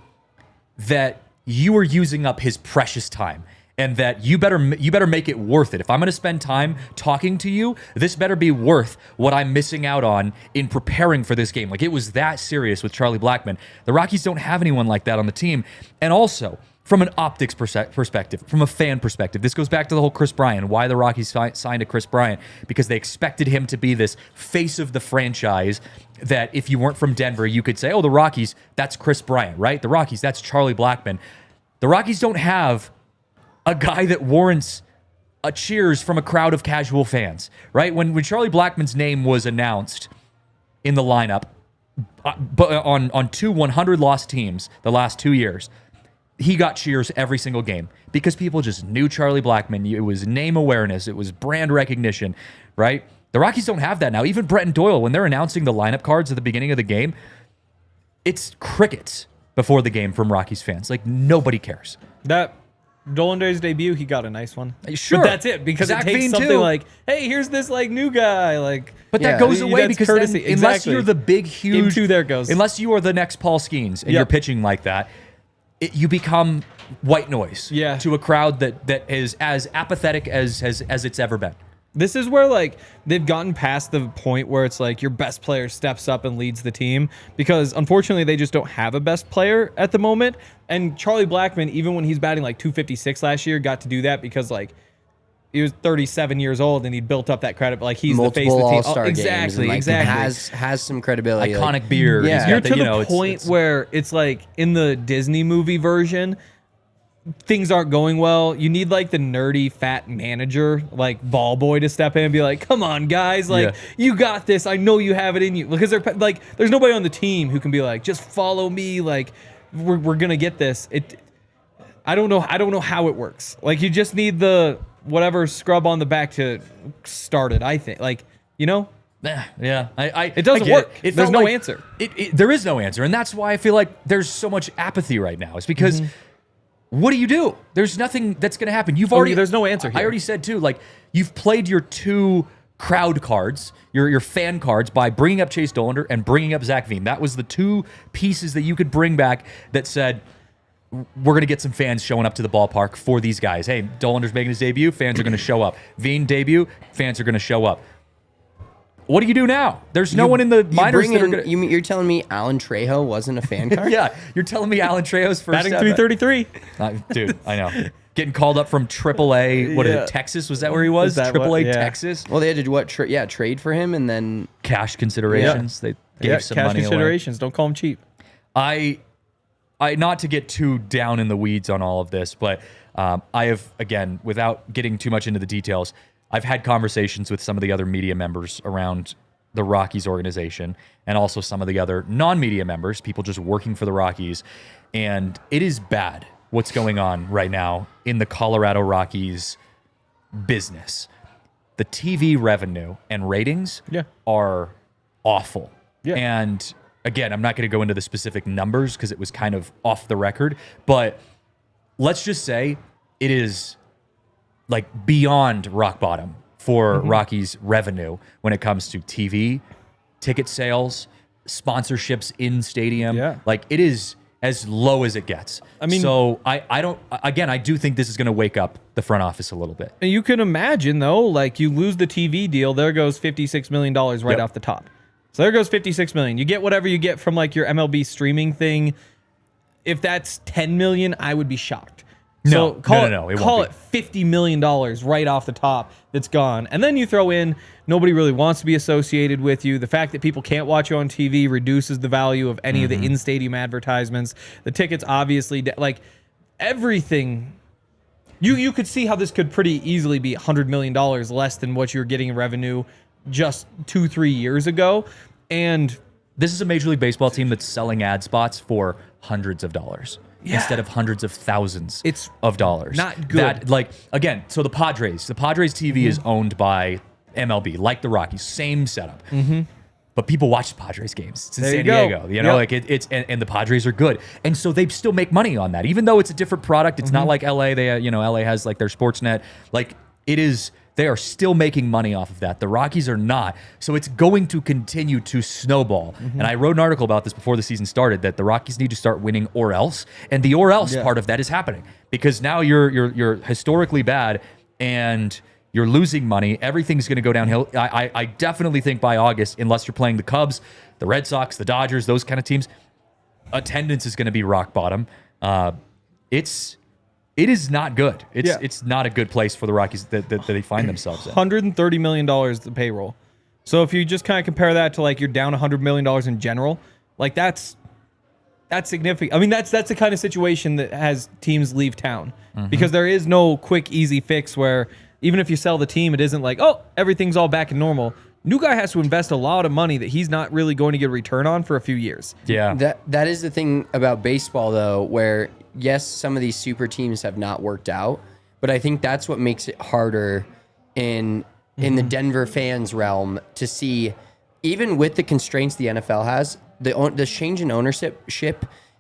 that you were using up his precious time. And that you better make it worth it. If I'm going to spend time talking to you, this better be worth what I'm missing out on in preparing for this game. It was that serious with Charlie Blackmon. The Rockies don't have anyone like that on the team. And also, from an optics perspective, from a fan perspective, this goes back to the whole Chris Bryant, why the Rockies signed to Chris Bryant, because they expected him to be this face of the franchise that if you weren't from Denver, you could say, oh, the Rockies, that's Chris Bryant, right? The Rockies, that's Charlie Blackmon. The Rockies don't have a guy that warrants a cheers from a crowd of casual fans, right? When Charlie Blackmon's name was announced in the lineup, but on 2 100-loss teams the last 2 years, he got cheers every single game because people just knew Charlie Blackmon. It was name awareness. It was brand recognition, right? The Rockies don't have that now. Even Brenton Doyle, when they're announcing the lineup cards at the beginning of the game, it's crickets before the game from Rockies fans. Nobody cares. That Dolan Day's debut, he got a nice one. Sure. But that's it, because Zach it takes something too. Hey, here's this new guy. But that goes away because then, unless you're the big, huge... Game 2, there it goes. Unless you are the next Paul Skeens and you're pitching like that, you become white noise to a crowd that is as apathetic as it's ever been. This is where they've gotten past the point where it's your best player steps up and leads the team, because unfortunately they just don't have a best player at the moment. And Charlie Blackmon, even when he's batting 256 last year, got to do that because he was 37 years old and he built up that credit. He's multiple the face of the team. All-star Exactly. Has some credibility. Iconic beer. You're to the point where it's in the Disney movie version. things aren't going well, you need like the nerdy fat manager, like ball boy, to step in and be like, come on guys, like you got this, I know you have it in you, because they're like, there's nobody on the team who can be like, just follow me, like we're gonna get this. I don't know how it works. Like, you just need the whatever scrub on the back to start it, I think. Like, you know? Yeah. It doesn't work. There's no answer. There is no answer. And that's why I feel like there's so much apathy right now. It's because what do you do? There's nothing that's going to happen. There's no answer here. I already said too, like, you've played your 2 crowd cards, your fan cards, by bringing up Chase Dollander and bringing up Zach Veen. That was the 2 pieces that you could bring back that said, we're going to get some fans showing up to the ballpark for these guys. Hey, Dollander's making his debut. Fans are going to show up. Veen debut. Fans are going to show up. What do you do now? There's no one in the minors that are going to... You're telling me Alan Trejo wasn't a fan card? Yeah, you're telling me Alan Trejo's first... Batting 333. Dude, I know. Getting called up from AAA, what is it, Texas? Was that where he was? AAA Texas? Well, they had to trade for him, and then... Cash considerations. They gave some cash money considerations. Don't call him cheap. I not to get too down in the weeds on all of this, but I have, again, without getting too much into the details, I've had conversations with some of the other media members around the Rockies organization, and also some of the other non-media members, people just working for the Rockies, and it is bad what's going on right now in the Colorado Rockies business. The TV revenue and ratings are awful. Yeah. And again, I'm not going to go into the specific numbers because it was kind of off the record, but let's just say it is like beyond rock bottom for Rockies revenue when it comes to TV, ticket sales, sponsorships in stadium. Yeah. Like, it is as low as it gets. I mean, so I do think this is going to wake up the front office a little bit. And you can imagine though, like, you lose the TV deal, there goes $56 million right off the top. So there goes $56 million. You get whatever you get from like your MLB streaming thing. If that's $10 million, I would be shocked. So call it $50 million right off the top that's gone. And then you throw in nobody really wants to be associated with you. The fact that people can't watch you on TV reduces the value of any of the in-stadium advertisements. The tickets, obviously, like everything. You could see how this could pretty easily be $100 million less than what you're getting in revenue just 2-3 years ago. And this is a Major League Baseball team that's selling ad spots for hundreds of dollars instead of hundreds of thousands of dollars. Not good. Again, so the Padres TV is owned by MLB, like the Rockies, same setup. But people watch the Padres games. It's in San Diego, you know, like and the Padres are good, and so they still make money on that, even though it's a different product. It's not like LA. They, LA has like their Sportsnet. Like, it is. They are still making money off of that. The Rockies are not. So it's going to continue to snowball. And I wrote an article about this before the season started, that the Rockies need to start winning or else. And the or else part of that is happening, because now you're historically bad and you're losing money. Everything's going to go downhill. I definitely think by August, unless you're playing the Cubs, the Red Sox, the Dodgers, those kind of teams, attendance is going to be rock bottom. It is not good. It's not a good place for the Rockies that they find themselves in. $130 million the payroll. So if you just kind of compare that to like you're down $100 million in general, like that's significant. I mean, that's the kind of situation that has teams leave town, because there is no quick, easy fix where even if you sell the team, it isn't like, oh, everything's all back in normal. New guy has to invest a lot of money that he's not really going to get a return on for a few years. Yeah. That is the thing about baseball, though, where yes, some of these super teams have not worked out, but I think that's what makes it harder in the Denver fans realm to see, even with the constraints the NFL has, the change in ownership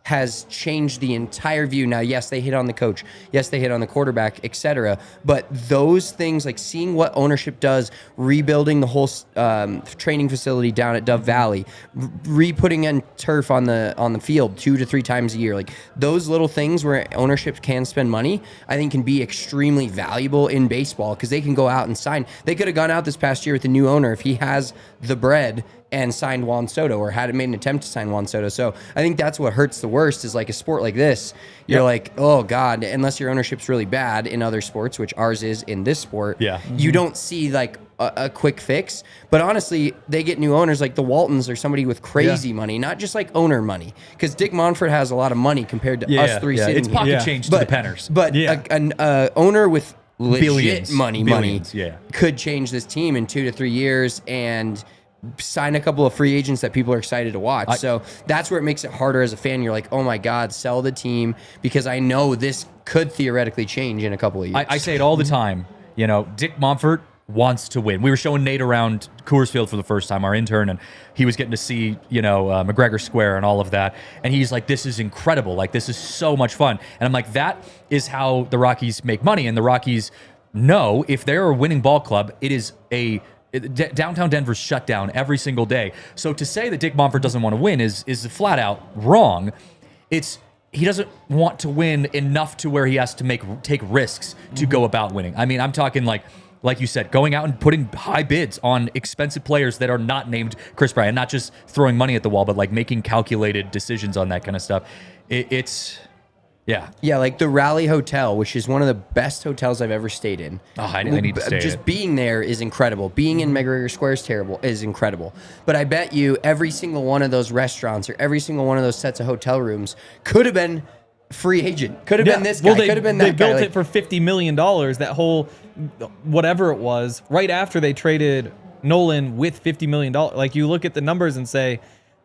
has changed the entire view. Now, yes, they hit on the coach. Yes, they hit on the quarterback, etc. But those things, like seeing what ownership does, rebuilding the whole training facility down at Dove Valley, re-putting in turf on the field 2 to 3 times a year, like those little things where ownership can spend money, I think can be extremely valuable in baseball, because they can go out and sign. They could have gone out this past year with a new owner if he has the bread and signed Juan Soto, or had made an attempt to sign Juan Soto. So I think that's what hurts the worst, is like a sport like this. You're like, oh God, unless your ownership's really bad in other sports, which ours is in this sport, you don't see like a quick fix. But honestly, they get new owners like the Waltons or somebody with crazy money, not just like owner money. Because Dick Monfort has a lot of money compared to us three sitting It's pocket here. change to the Penners. But an owner with legit Billions. money could change this team in 2 to 3 years and sign a couple of free agents that people are excited to watch. So that's where it makes it harder as a fan. You're like, oh my God, sell the team, because I know this could theoretically change in a couple of years. I say it all the time. You know, Dick Monfort wants to win. We were showing Nate around Coors Field for the first time, our intern, and he was getting to see, McGregor Square and all of that. And he's like, this is incredible. Like, this is so much fun. And I'm like, that is how the Rockies make money. And the Rockies know if they're a winning ball club, it is downtown Denver's shut down every single day. So to say that Dick Monfort doesn't want to win is flat out wrong. He doesn't want to win enough to where he has to take risks to go about winning. I mean, I'm talking like you said, going out and putting high bids on expensive players that are not named Chris Bryant, not just throwing money at the wall, but like making calculated decisions on that kind of stuff. Yeah, like the Raleigh Hotel, which is one of the best hotels I've ever stayed in. Oh, I need to stay Just in it. being there is incredible. Being in McGregor Square is incredible. But I bet you every single one of those restaurants or every single one of those sets of hotel rooms could have been free agent. Could have been this guy. Could have been that guy. They built it for $50 million, that whole, whatever it was, right after they traded Nolan with $50 million. Like, you look at the numbers and say,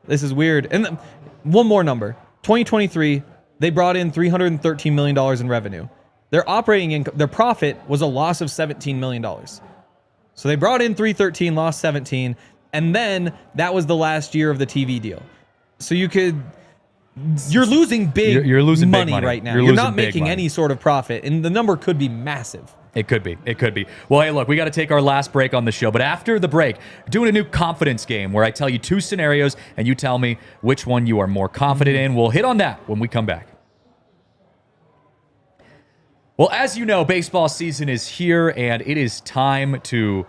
this is weird. And one more number, 2023, they brought in $313 million in revenue. Their operating income, their profit was a loss of $17 million. So they brought in 313, lost 17, and then that was the last year of the TV deal. So you're losing You're losing money, big money right now. You're You're losing not big making money. any sort of profit, and the number could be massive. It could be. Well, hey, look, we got to take our last break on the show. But after the break, we're doing a new confidence game where I tell you 2 scenarios and you tell me which one you are more confident in. We'll hit on that when we come back. Well, as you know, baseball season is here, and it is time to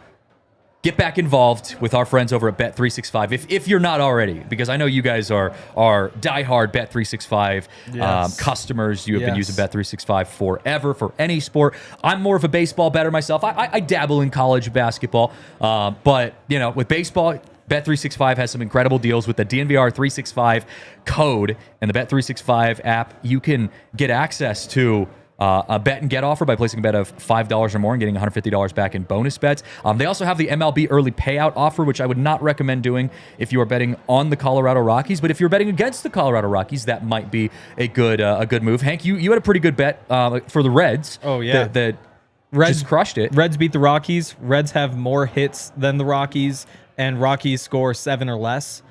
get back involved with our friends over at Bet365, if you're not already, because I know you guys are diehard Bet365 customers. You have been using Bet365 forever for any sport. I'm more of a baseball bettor myself. I dabble in college basketball, but with baseball, Bet365 has some incredible deals with the DNVR 365 code and the Bet365 app. You can get access to a bet and get offer by placing a bet of $5 or more and getting $150 back in bonus bets. They also have the MLB early payout offer, which I would not recommend doing if you are betting on the Colorado Rockies. But if you're betting against the Colorado Rockies, that might be a good move. Hank, you had a pretty good bet for the Reds. Oh, yeah. That Reds just crushed it. Reds beat the Rockies. Reds have more hits than the Rockies, and Rockies score 7 or less.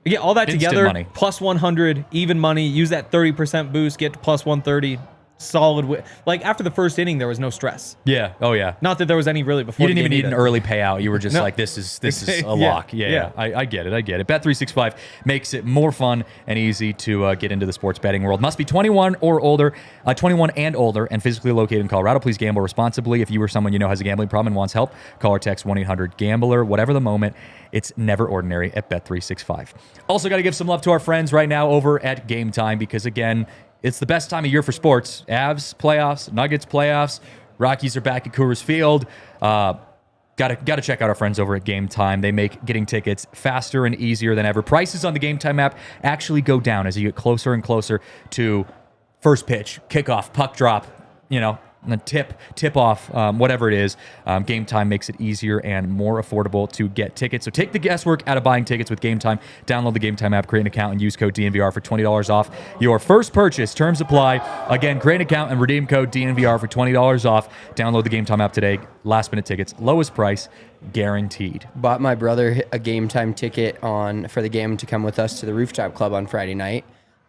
You get all that Instant together, money. plus 100, even money. Use that 30% boost, get to plus 130. Solid. Like, after the first inning, there was no stress. Yeah. Oh, yeah. Not that there was any really before. You didn't even need either. an early payout. You were just No. like, this is a lock. Yeah. I get it. Bet365 makes it more fun and easy to get into the sports betting world. Must be 21 or older, 21 and older, and physically located in Colorado. Please gamble responsibly. If you or someone you know has a gambling problem and wants help, call or text 1-800-GAMBLER. Whatever the moment, it's never ordinary at Bet365. Also, got to give some love to our friends right now over at Game Time, because again, it's the best time of year for sports. Avs playoffs, Nuggets playoffs, Rockies are back at Coors Field. Got to check out our friends over at Game Time. They make getting tickets faster and easier than ever. Prices on the Game Time app actually go down as you get closer and closer to first pitch, kickoff, puck drop, and then tip off, whatever it is. Game Time makes it easier and more affordable to get tickets. So take the guesswork out of buying tickets with Game Time. Download the Game Time app, create an account, and use code DNVR for $20 off your first purchase. Terms apply. Again, create an account and redeem code DNVR for $20 off. Download the Game Time app today. Last minute tickets, lowest price, guaranteed. Bought my brother a Game Time ticket for the game to come with us to the rooftop club on Friday night.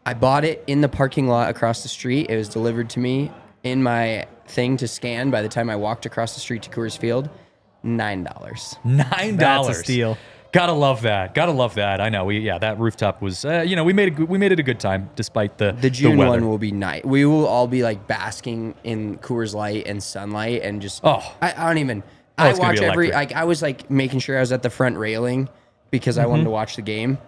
I bought it in the parking lot across the street. It was delivered to me in my thing to scan by the time I walked across the street to Coors Field. $9. $9. That's a steal. Gotta love that. I know. That rooftop was. We made it a good time despite the June weather. one will be nice. We will all be like basking in Coors Light and sunlight and just. I don't even. I it's gonna watch be every. electric. I was like making sure I was at the front railing because I wanted to watch the game.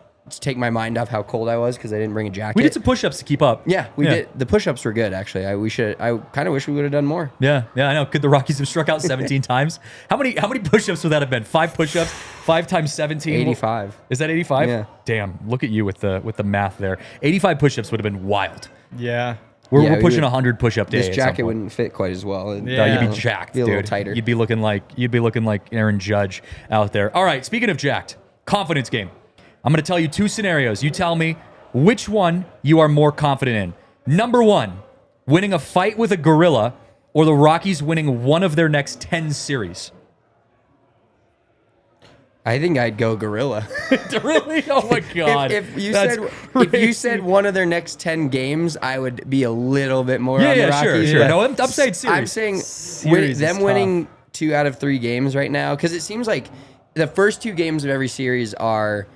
take my mind off how cold I was because I didn't bring a jacket. We did some push-ups to keep up. Yeah, we did. The push-ups were good, actually. I kind of wish we would have done more. Yeah, I know. Could the Rockies have struck out 17 times? How many push-ups would that have been? 5 push-ups, 5 times 17. 85. Is that 85? Yeah. Damn, look at you with the math there. 85 push-ups would have been wild. Yeah. We're pushing 100 push-up days. This jacket wouldn't fit quite as well. No, you'd be jacked, be a dude. little tighter. You'd be looking like Aaron Judge out there. All right, speaking of jacked, confidence game. I'm going to tell you 2 scenarios. You tell me which one you are more confident in. Number 1, winning a fight with a gorilla, or the Rockies winning one of their next 10 series. I think I'd go gorilla. Really? Oh my god! If you said one of their next 10 games, I would be a little bit more. on the Rockies, sure. but No, I'm saying series. I'm saying Series is winning 2 out of 3 games right now, because it seems like the first 2 games of every series are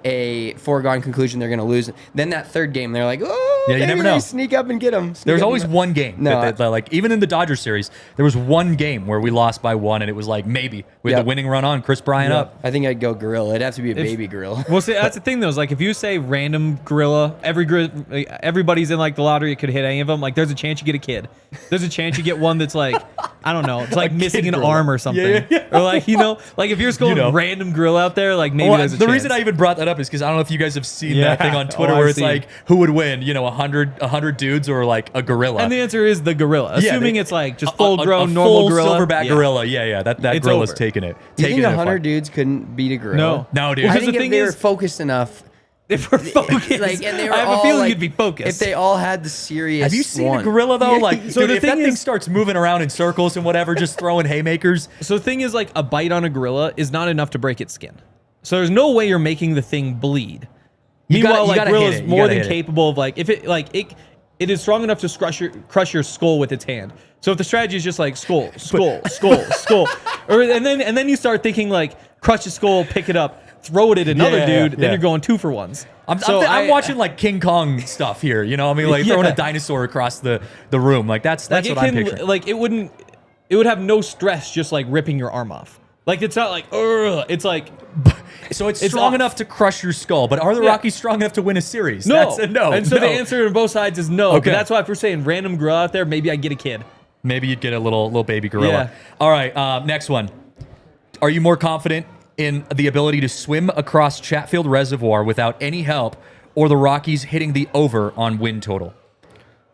a foregone conclusion they're going to lose. Then that third game, they're like, oh, Yeah, you maybe never know. they sneak up and get them. There's always one game. No, that like even in the Dodgers series, there was one game where we lost by 1, and it was like maybe with the winning run on Chris Bryant up. I think I'd go gorilla. It'd have to be a baby gorilla. Well, see, that's the thing though. Is like if you say random gorilla, everybody's in like the lottery. It could hit any of them. Like there's a chance you get a kid. There's a chance you get one that's like I don't know. It's like missing an gorilla. arm or something. Yeah. Or like like if you're just going random gorilla out there, like maybe Well, there's a the chance. reason I even brought that up is because I don't know if you guys have seen Yeah. that thing on Twitter Oh, where I've it's seen. like who would win, 100 dudes or like a gorilla. And the answer is the gorilla. Yeah, Assuming they- it's like just full grown a normal full gorilla. silverback gorilla. Yeah, that It's gorilla's over. taking it. Do you think Taking it 100 apart. dudes couldn't beat a gorilla? No, dude. I Because think the if thing they were is- focused enough, If we're focused, and they were I have all, a feeling like, you'd be focused. if they all had the serious Have you seen one. a gorilla though? Yeah. Like, So dude, the if that thing thing is- starts moving around in circles and whatever, just throwing haymakers. So the thing is, like, a bite on a gorilla is not enough to break its skin. So there's no way you're making the thing bleed. You gotta- Meanwhile, you like gotta gorilla's hit it. You more gotta than hit it. capable of like if it is strong enough to crush your skull with its hand. So if the strategy is just like skull, and then you start thinking like crush the skull, pick it up, throw it at another Yeah, dude, yeah. then you're going 2 for 1s. I'm watching like King Kong stuff here. I mean, like throwing Yeah. a dinosaur across the room. Like that's like what I'm picturing. like it would have no stress just like ripping your arm off. Like it's not like it's like So it's It's strong off. enough to crush your skull, but are the Yeah. Rockies strong enough to win a series? no, That's a no. And so the no. answer on both sides is no. Okay. But that's why if we're saying random gorilla out there, maybe I get a kid. Maybe you'd get a little baby gorilla. Yeah. All right, next one. Are you more confident in the ability to swim across Chatfield Reservoir without any help, or the Rockies hitting the over on win total?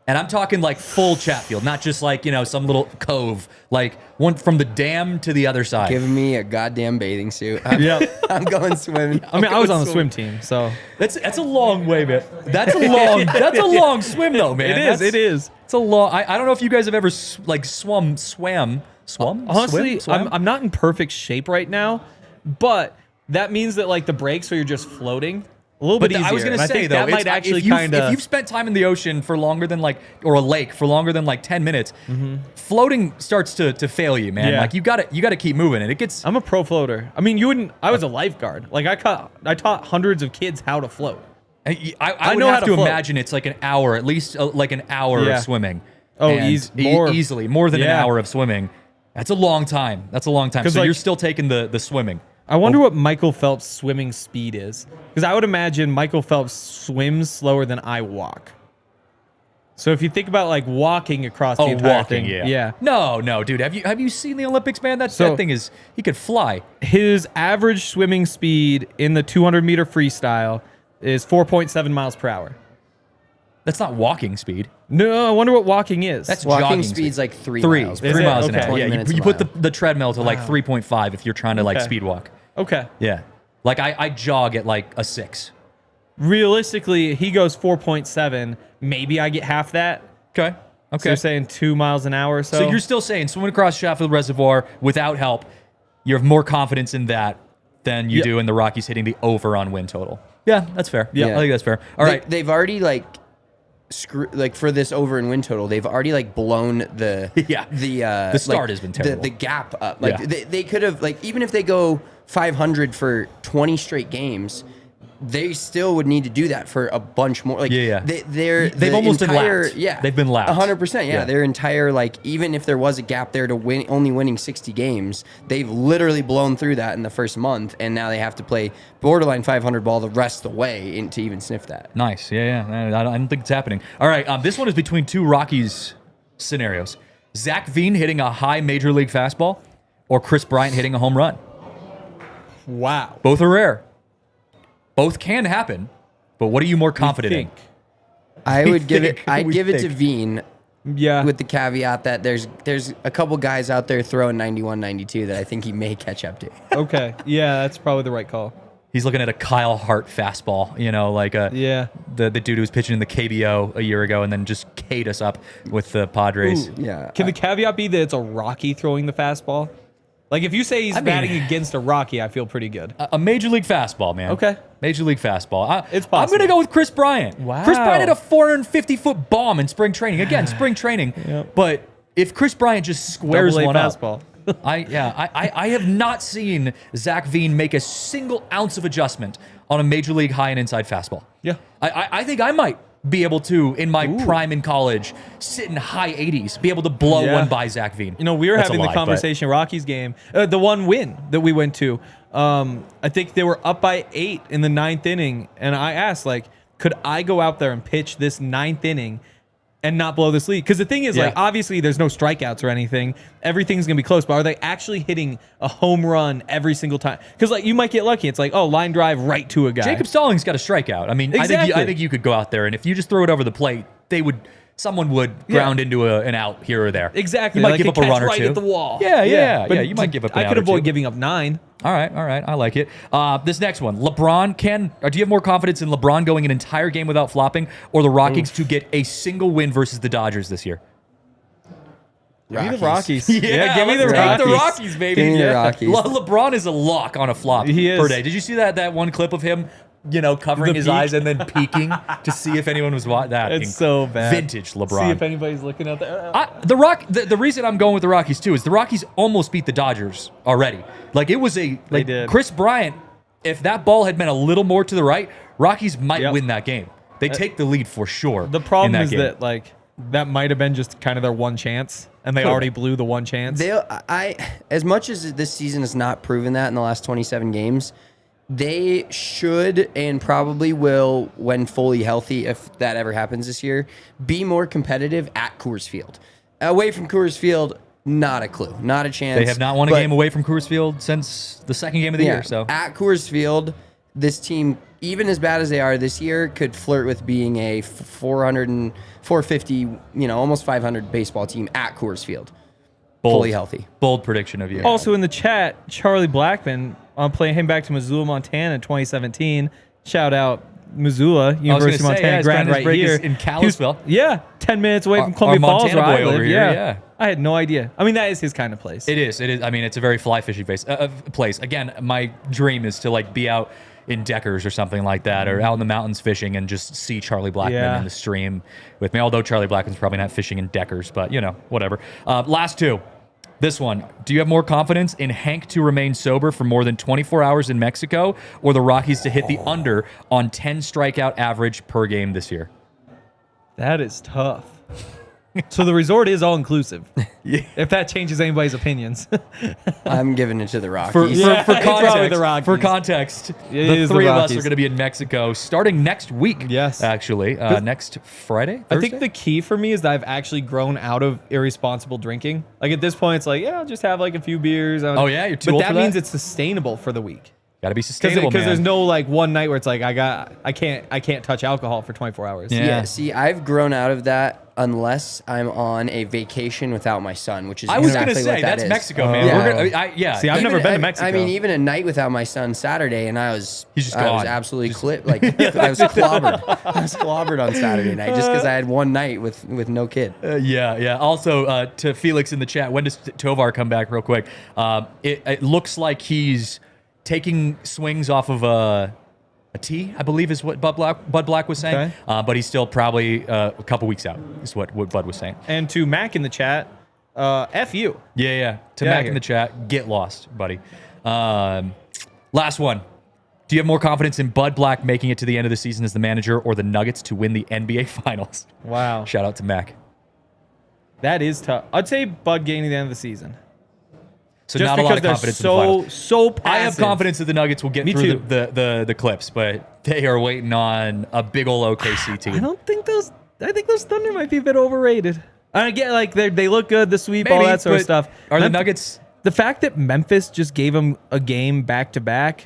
And I'm talking like full Chatfield, not just like, some little cove, like one from the dam to the other side. Give me a goddamn bathing suit. Yeah. I'm going swimming. I mean, I was on the swim team, so That's a long way, man. That's a long swim though, man. it is. It's a long. I don't know if you guys have ever swam. Honestly, Swam? I'm not in perfect shape right now, but that means that like the breaks where you're just floating a little bit easier. I was gonna And I say think though, that might actually if you've spent time in the ocean for longer than or a lake for longer than 10 minutes, floating starts to fail you, man. Yeah. Like you got to keep moving, and it gets. I'm a pro floater. I mean, you wouldn't. I was a lifeguard. Like I taught hundreds of kids how to float. I I would know have how to to float. imagine it's like an hour, at least like an hour Yeah. of swimming. Oh, And easily more than an Yeah. hour of swimming. That's a long time. So like- you're still taking the swimming. I wonder what Michael Phelps' swimming speed is, because I would imagine Michael Phelps swims slower than I walk. So if you think about like walking across the entire thing, yeah. No, dude. Have you seen the Olympics, man? That thing is, he could fly. His average swimming speed in the 200-meter freestyle is 4.7 miles per hour. That's not walking speed. No, I wonder what walking is. That's Walking jogging speed's like 3 3 miles. 3 Is it? miles an Okay. hour. 20 Yeah, minutes you a put mile. the treadmill to 3.5 if you're trying to Okay. speed walk. okay. Yeah, like I jog at like a 6. Realistically, he goes 4.7. Maybe I get half that. Okay. So you're saying 2 miles an hour or so? So you're still saying swimming across Chatfield Reservoir without help, you have more confidence in that than you do in the Rockies hitting the over on win total. Yeah, that's fair. Yeah, Yeah. I think that's fair. All right. They've already for this over and win total, they've already blown the The start has been terrible. The gap up. Yeah. They could have even if they go 500 for 20 straight games, they still would need to do that for a bunch more. Like, they've almost been lapped. Yeah, they've been lapped. 100%. Yeah, their entire even if there was a gap there to only winning 60 games, they've literally blown through that in the first month, and now they have to play borderline 500 ball the rest of the way to even sniff that. Nice. Yeah. I don't think it's happening. All right. This one is between two Rockies scenarios: Zach Veen hitting a high major league fastball, or Chris Bryant hitting a home run. Wow. Both are rare. Both can happen, but what are you more confident in? I would give it. I'd give it to Veen. Yeah. With the caveat that there's a couple guys out there throwing 91, 92 that I think he may catch up to. Okay. Yeah, that's probably the right call. He's looking at a Kyle Hart fastball, like the dude who was pitching in the KBO a year ago and then just K'd us up with the Padres. Ooh, yeah. Can the caveat be that it's a Rocky throwing the fastball? Like, if you say he's batting against a Rocky, I feel pretty good. A major league fastball, man. Okay. Major league fastball. It's I'm possible. going to go with Chris Bryant. Wow. Chris Bryant had a 450-foot bomb in spring training. Again, spring training. Yep. But if Chris Bryant just squares Double A one fastball. up, I have not seen Zach Veen make a single ounce of adjustment on a major league high and inside fastball. Yeah. I think I might be able to, in my prime in college, sit in high 80s, be able to blow one by Zach Veen. We were having the conversation Rockies game, the one win that we went to. I think they were up by 8 in the 9th inning, and I asked, could I go out there and pitch this 9th inning and not blow this lead? Because the thing is, obviously there's no strikeouts or anything. Everything's going to be close, but are they actually hitting a home run every single time? Because, you might get lucky. It's line drive right to a guy. Jacob Stallings got a strikeout. I mean, exactly. I think you could go out there, and if you just throw it over the plate, someone would ground into an out here or there. Exactly. You might give up a run or right two. at the wall. Yeah. You might give up an out I could or avoid two. giving up 9. All right. I like it. This next one, LeBron do you have more confidence in LeBron going an entire game without flopping, or the Rockies to get a single win versus the Dodgers this year? Give me the Rockies. Yeah, give me the let's Rockies. take the Rockies, baby. Give me the Rockies. LeBron is a lock on a flop He is. per day. Did you see that one clip of him, covering his eyes and then peeking to see if anyone was watching that? It's so bad. Vintage LeBron. See if anybody's looking out there. The reason I'm going with the Rockies too is the Rockies almost beat the Dodgers already. It was They did. Chris Bryant. If that ball had been a little more to the right, Rockies might win that game. They take the lead for sure. The problem in is game. that that might have been just kind of their one chance, and they already blew the one chance. As much as this season has not proven that in the last 27 games, they should and probably will, when fully healthy, if that ever happens this year, be more competitive at Coors Field. Away from Coors Field, not a clue, not a chance. They have not won a game away from Coors Field since the second game of the year. So at Coors Field, this team, even as bad as they are this year, could flirt with being a 450, almost 500 baseball team at Coors Field. Fully healthy. Bold prediction of you. Also in the chat, Charlie Blackmon, I'm playing him back to Missoula, Montana in 2017. Shout out Missoula, University of Montana grad right here. In Kalispell. 10 minutes away from Columbia Falls, Montana where I boy live. over here, yeah. I had no idea. I mean, that is his kind of place. It is. I mean, it's a very fly fishing place. Again, my dream is to be out in Deckers or something like that, or out in the mountains fishing and just see Charlie Blackmon in the stream with me. Although Charlie Blackmon's probably not fishing in Deckers, but whatever. Last two. This one. Do you have more confidence in Hank to remain sober for more than 24 hours in Mexico, or the Rockies to hit the under on 10 strikeout average per game this year? That is tough. So the resort is all inclusive. Yeah. If that changes anybody's opinions. I'm giving it to the Rockies. For It's probably the context, It the is the three of us Rockies. are going to be in Mexico starting next week. Yes. Actually, next Friday. I Thursday? think the key for me is that I've actually grown out of irresponsible drinking. At this point, it's I'll just have a few beers. Oh, yeah? You're too But old that for that? means it's sustainable for the week. Got to be sustainable, Because man. there's no one night where it's I can't touch alcohol for 24 hours. Yeah. See, I've grown out of that unless I'm on a vacation without my son, which is I was exactly going to say, what that that's is. Mexico, man. Yeah. We're gonna, See, I've never been to Mexico. I mean, even a night without my son Saturday, and I was He's just I was gone. absolutely clipped. I was clobbered. I was clobbered on Saturday night just because I had one night with no kid. Yeah. Also, to Felix in the chat, when does Tovar come back real quick? It looks like he's taking swings off of a tee, I believe is what Bud Black was saying. Okay. But he's still probably a couple weeks out, is what Bud was saying. And to Mac in the chat, F you. Yeah. To Get Mac outta in the chat, get lost, buddy. Last one. Do you have more confidence in Bud Black making it to the end of the season as the manager or the Nuggets to win the NBA Finals? Wow. Shout out to Mac. That is tough. I'd say Bud getting to the end of the season. So Just not a lot of because confidence they're in the finals. so passive. I have confidence that the Nuggets will get Me through too. the Clips, but they are waiting on a big old OKC team. I don't think those. I think those Thunder might be a bit overrated. And again, like they look good, the sweep, all Maybe, that sort of but stuff. Are the Nuggets? The fact that Memphis just gave them a game back to back.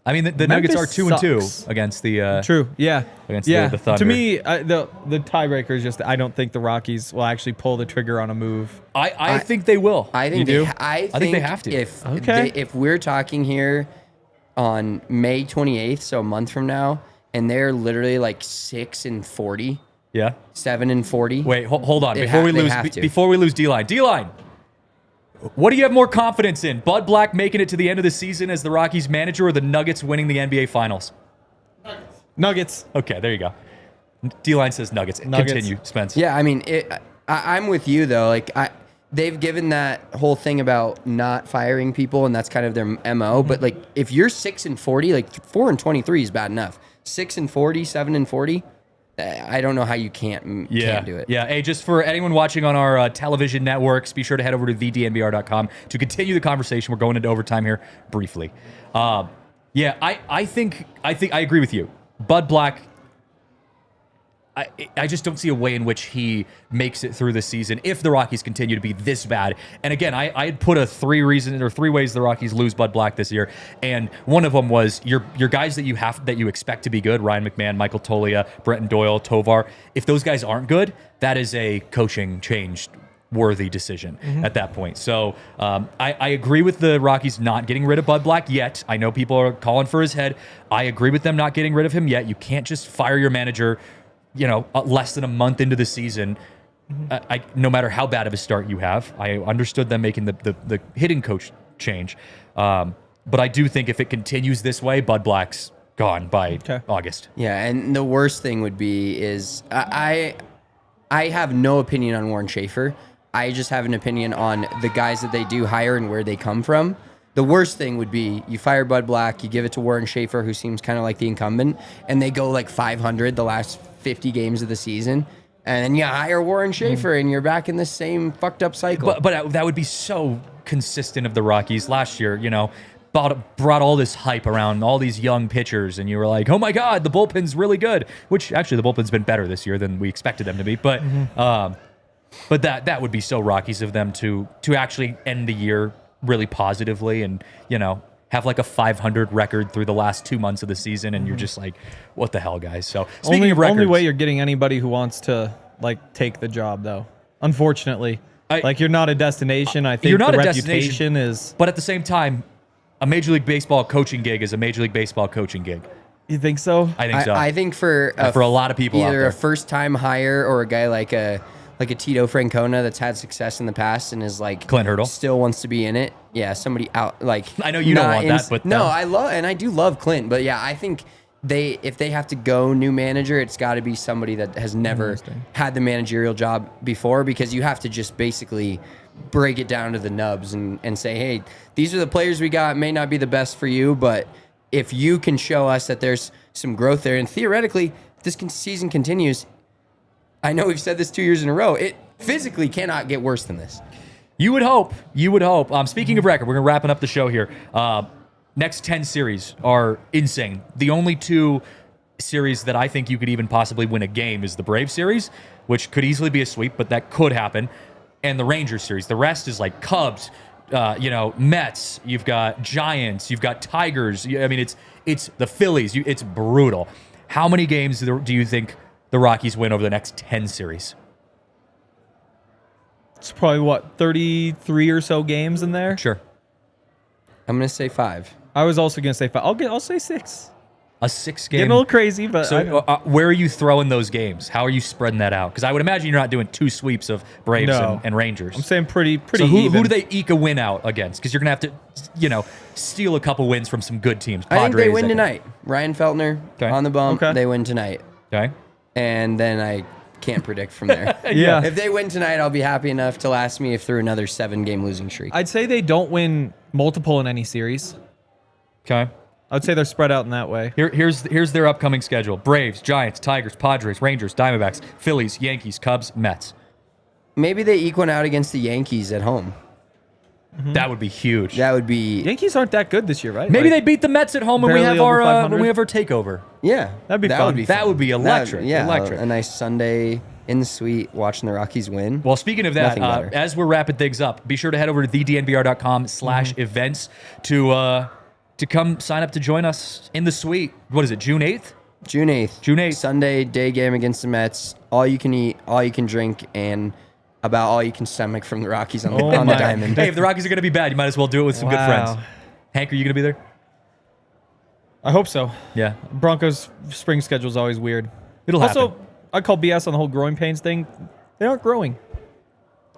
I mean, the Nuggets are Memphis 2-2 sucks. against the. True. Yeah. Against yeah. the Thunder. To me, the tiebreaker is just I don't think the Rockies will actually pull the trigger on a move. I think they will. I think You do? I think they have to. If we're talking here on May 28th, so a month from now, and they're literally like 6-40, Yeah. 7-40. Wait, hold on. They Before they have to. before we lose D-line. D-line. What do you have more confidence in? Bud Black making it to the end of the season as the Rockies manager or the Nuggets winning the NBA Finals? Nuggets. Okay, there you go. D-line says Nuggets. Continue, Spence. Yeah, I mean, I'm with you though. Like they've given that whole thing about not firing people, and that's kind of their MO. But like, if you're 6-40, like 4-23 is bad enough. 6-40, 7-40. I don't know how you can't do it. Yeah. Hey, just for anyone watching on our television networks, be sure to head over to thednvr.com to continue the conversation. We're going into overtime here briefly. Yeah, I think I agree with you. Bud Black, I just don't see a way in which he makes it through the season if the Rockies continue to be this bad. And again, I had put three ways the Rockies lose Bud Black this year, and one of them was your guys that you expect to be good: Ryan McMahon, Michael Tolia, Brenton Doyle, Tovar. If those guys aren't good, that is a coaching change worthy decision at that point. So I agree with the Rockies not getting rid of Bud Black yet. I know people are calling for his head. I agree with them not getting rid of him yet. You can't just fire your manager, less than a month into the season. No matter how bad of a start you have. I understood them making the hitting coach change. But I do think if it continues this way, Bud Black's gone by August. Yeah, and the worst thing would be is I have no opinion on Warren Schaefer. I just have an opinion on the guys that they do hire and where they come from. The worst thing would be you fire Bud Black, you give it to Warren Schaefer, who seems kind of like the incumbent, and they go like 500 the last 50 games of the season, and then you hire Warren Schaefer, and you're back in the same fucked up cycle. But that would be so consistent of the Rockies last year. Brought all this hype around all these young pitchers, and you were like, oh my God, the bullpen's really good, which actually the bullpen's been better this year than we expected them to be. But that would be so Rockies of them to actually end the year really positively and, have like a 500 record through the last 2 months of the season, and you're just like, what the hell, guys? So speaking of records, only way you're getting anybody who wants to take the job, though. Unfortunately, you're not a destination. I think you're not the a reputation is. But at the same time, a Major League Baseball coaching gig is a Major League Baseball coaching gig. You think so? I think so. I think for a lot of people, either out there. a first-time hire or a guy like a Tito Francona that's had success in the past and is like Clint Hurdle still wants to be in it. Yeah, somebody out like. I know you don't want that, but no, I do love Clint, but yeah, I think if they have to go new manager, it's got to be somebody that has never had the managerial job before, because you have to just basically break it down to the nubs and say, hey, these are the players we got. May not be the best for you, but if you can show us that there's some growth there, and theoretically, if this season continues, I know we've said this 2 years in a row, it physically cannot get worse than this. You would hope. Speaking of record, we're going to wrapping up the show here. Next 10 series are insane. The only two series that I think you could even possibly win a game is the Brave series, which could easily be a sweep, but that could happen, and the Rangers series. The rest is like Cubs, Mets. You've got Giants. You've got Tigers. I mean, it's the Phillies. It's brutal. How many games do you think the Rockies win over the next 10 series? It's probably 33 or so games in there. Sure. I'm going to say 5. I was also going to say 5. I'll say 6. A 6-game. Getting a little crazy, but so where are you throwing those games? How are you spreading that out? Because I would imagine you're not doing 2 sweeps of Braves and Rangers. I'm saying pretty. So who even. do they eke a win out against? Because you're gonna have to, steal a couple wins from some good teams. I think Padres, they win tonight. Ryan Feltner on the bump. Okay. They win tonight. Okay. And then I can't predict from there. Yeah. If they win tonight, I'll be happy enough to last me through another 7-game losing streak. I'd say they don't win multiple in any series. Okay. I would say they're spread out in that way. Here's their upcoming schedule: Braves, Giants, Tigers, Padres, Rangers, Diamondbacks, Phillies, Yankees, Cubs, Mets. Maybe they eke one out against the Yankees at home. That would be huge. That would be. Yankees aren't that good this year, right? Maybe Like, they beat the Mets at home when we barely have over our 500? takeover. Yeah, That'd be that fun. Would be That would be electric. Yeah, electric. A nice Sunday in the suite watching the Rockies win. Well, speaking of that, Nothing better. as we're wrapping things up, be sure to head over to thednvr.com/events to come sign up to join us in the suite. What is it, June 8th? June 8th. June 8th. Sunday day game against the Mets. All you can eat, all you can drink, and about all you can stomach from the Rockies on the, Oh on the my. diamond. Hey, if the Rockies are going to be bad, you might as well do it with some good friends. Wow. Hank, are you going to be there? I hope so. Yeah. Broncos' spring schedule is always weird. It'll also, happen. I call BS on the whole growing pains thing. They aren't growing.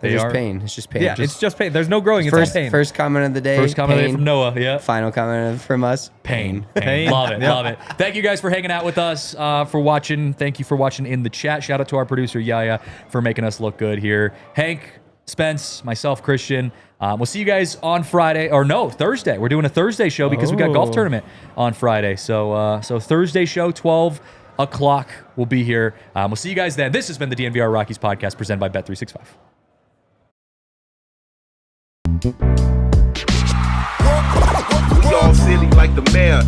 They It's just are. pain. It's just pain. Yeah, it's just pain. There's no growing. It's first, all pain. first comment of the day. First comment pain. from Noah. Yeah. Final comment from us. Pain. Pain. Love it. Yep. Love it. Thank you guys for hanging out with us, for watching. Thank you for watching in the chat. Shout out to our producer, Yaya, for making us look good here. Hank, Spence, myself, Christian. We'll see you guys on Friday. Or no, Thursday. We're doing a Thursday show because we've got golf Oh. tournament on Friday. So Thursday show, 12 o'clock. We'll be here. We'll see you guys then. This has been the DNVR Rockies podcast presented by Bet365. We all silly like the mayor.